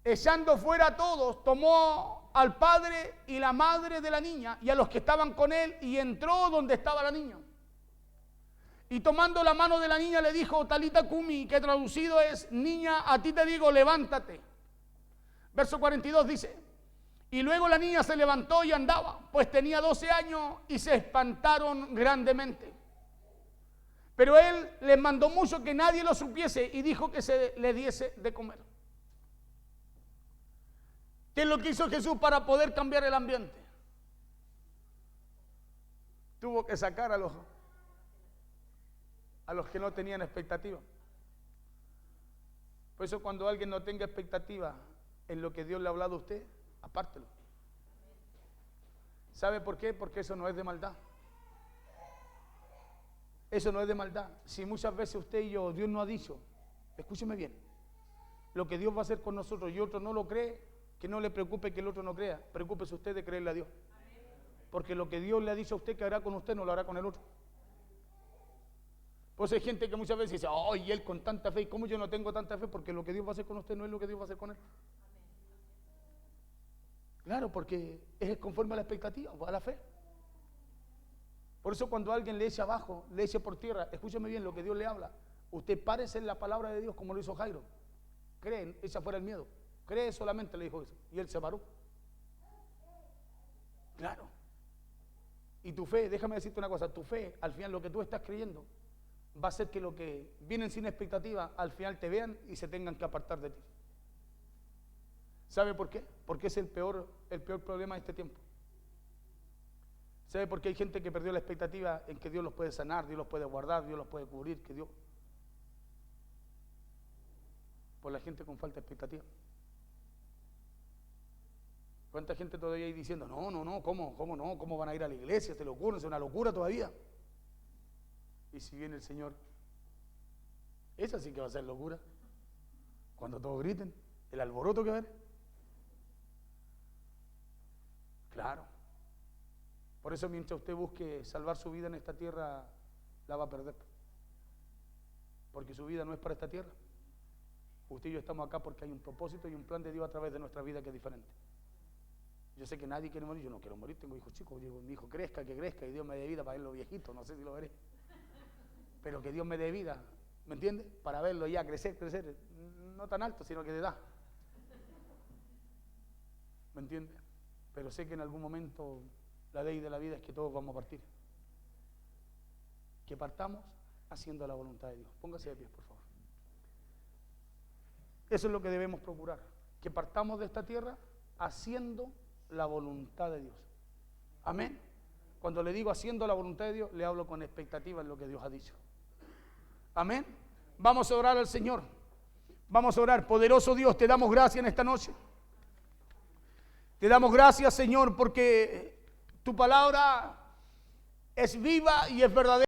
Echando fuera a todos, tomó al padre y la madre de la niña y a los que estaban con él, y entró donde estaba la niña. Y tomando la mano de la niña le dijo: Talita cumi, que traducido es: niña, a ti te digo, levántate. Verso 42 dice: y luego la niña se levantó y andaba, pues tenía 12 años, y se espantaron grandemente. Pero él les mandó mucho que nadie lo supiese, y dijo que se le diese de comer. ¿Qué es lo que hizo Jesús para poder cambiar el ambiente? Tuvo que sacar a los que no tenían expectativa. Por eso, cuando alguien no tenga expectativa en lo que Dios le ha hablado a usted, apártelo. ¿Sabe por qué? Porque eso no es de maldad. Eso no es de maldad. Si muchas veces usted y yo, Dios nos ha dicho, escúcheme bien, lo que Dios va a hacer con nosotros y otro no lo cree, que no le preocupe que el otro no crea, preocúpese usted de creerle a Dios. Porque lo que Dios le ha dicho a usted que hará con usted, no lo hará con el otro. Pues hay gente que muchas veces dice: oh, y él con tanta fe. ¿Y cómo yo no tengo tanta fe? Porque lo que Dios va a hacer con usted no es lo que Dios va a hacer con él. Claro, porque es conforme a la expectativa, a la fe. Por eso, cuando alguien le eche abajo, le eche por tierra, escúcheme bien lo que Dios le habla. Usted párese en la palabra de Dios, como lo hizo Jairo. Cree, echa fuera el miedo. Cree solamente, le dijo eso. Y él se paró. Claro. Y tu fe, déjame decirte una cosa, tu fe, al final lo que tú estás creyendo, va a hacer que lo que vienen sin expectativa, al final te vean y se tengan que apartar de ti. ¿Sabe por qué? Porque es el peor problema de este tiempo. ¿Sabe por qué hay gente que perdió la expectativa en que Dios los puede sanar, Dios los puede guardar, Dios los puede cubrir? Que Dios... Por la gente con falta de expectativa. ¿Cuánta gente todavía hay diciendo: no, ¿cómo no? ¿Cómo van a ir a la iglesia? ¿Se le ocurre? Es una locura todavía. Y si viene el Señor, esa sí que va a ser locura. Cuando todos griten, el alboroto que va a haber. Claro. Por eso, mientras usted busque salvar su vida en esta tierra, la va a perder. Porque su vida no es para esta tierra. Usted y yo estamos acá porque hay un propósito y un plan de Dios a través de nuestra vida que es diferente. Yo sé que nadie quiere morir, yo no quiero morir, tengo hijos chicos, digo, mi hijo crezca, que crezca, y Dios me dé vida para verlo viejito, no sé si lo veré. Pero que Dios me dé vida, ¿me entiende? Para verlo ya crecer, no tan alto, sino que de edad. ¿Me entiende? Pero sé que en algún momento la ley de la vida es que todos vamos a partir. Que partamos haciendo la voluntad de Dios. Póngase de pie, por favor. Eso es lo que debemos procurar, que partamos de esta tierra haciendo la voluntad de Dios. Amén. Cuando le digo haciendo la voluntad de Dios, le hablo con expectativa en lo que Dios ha dicho. Amén. Vamos a orar al Señor. Vamos a orar. Poderoso Dios, te damos gracias en esta noche. Te damos gracias, Señor, porque tu palabra es viva y es verdadera.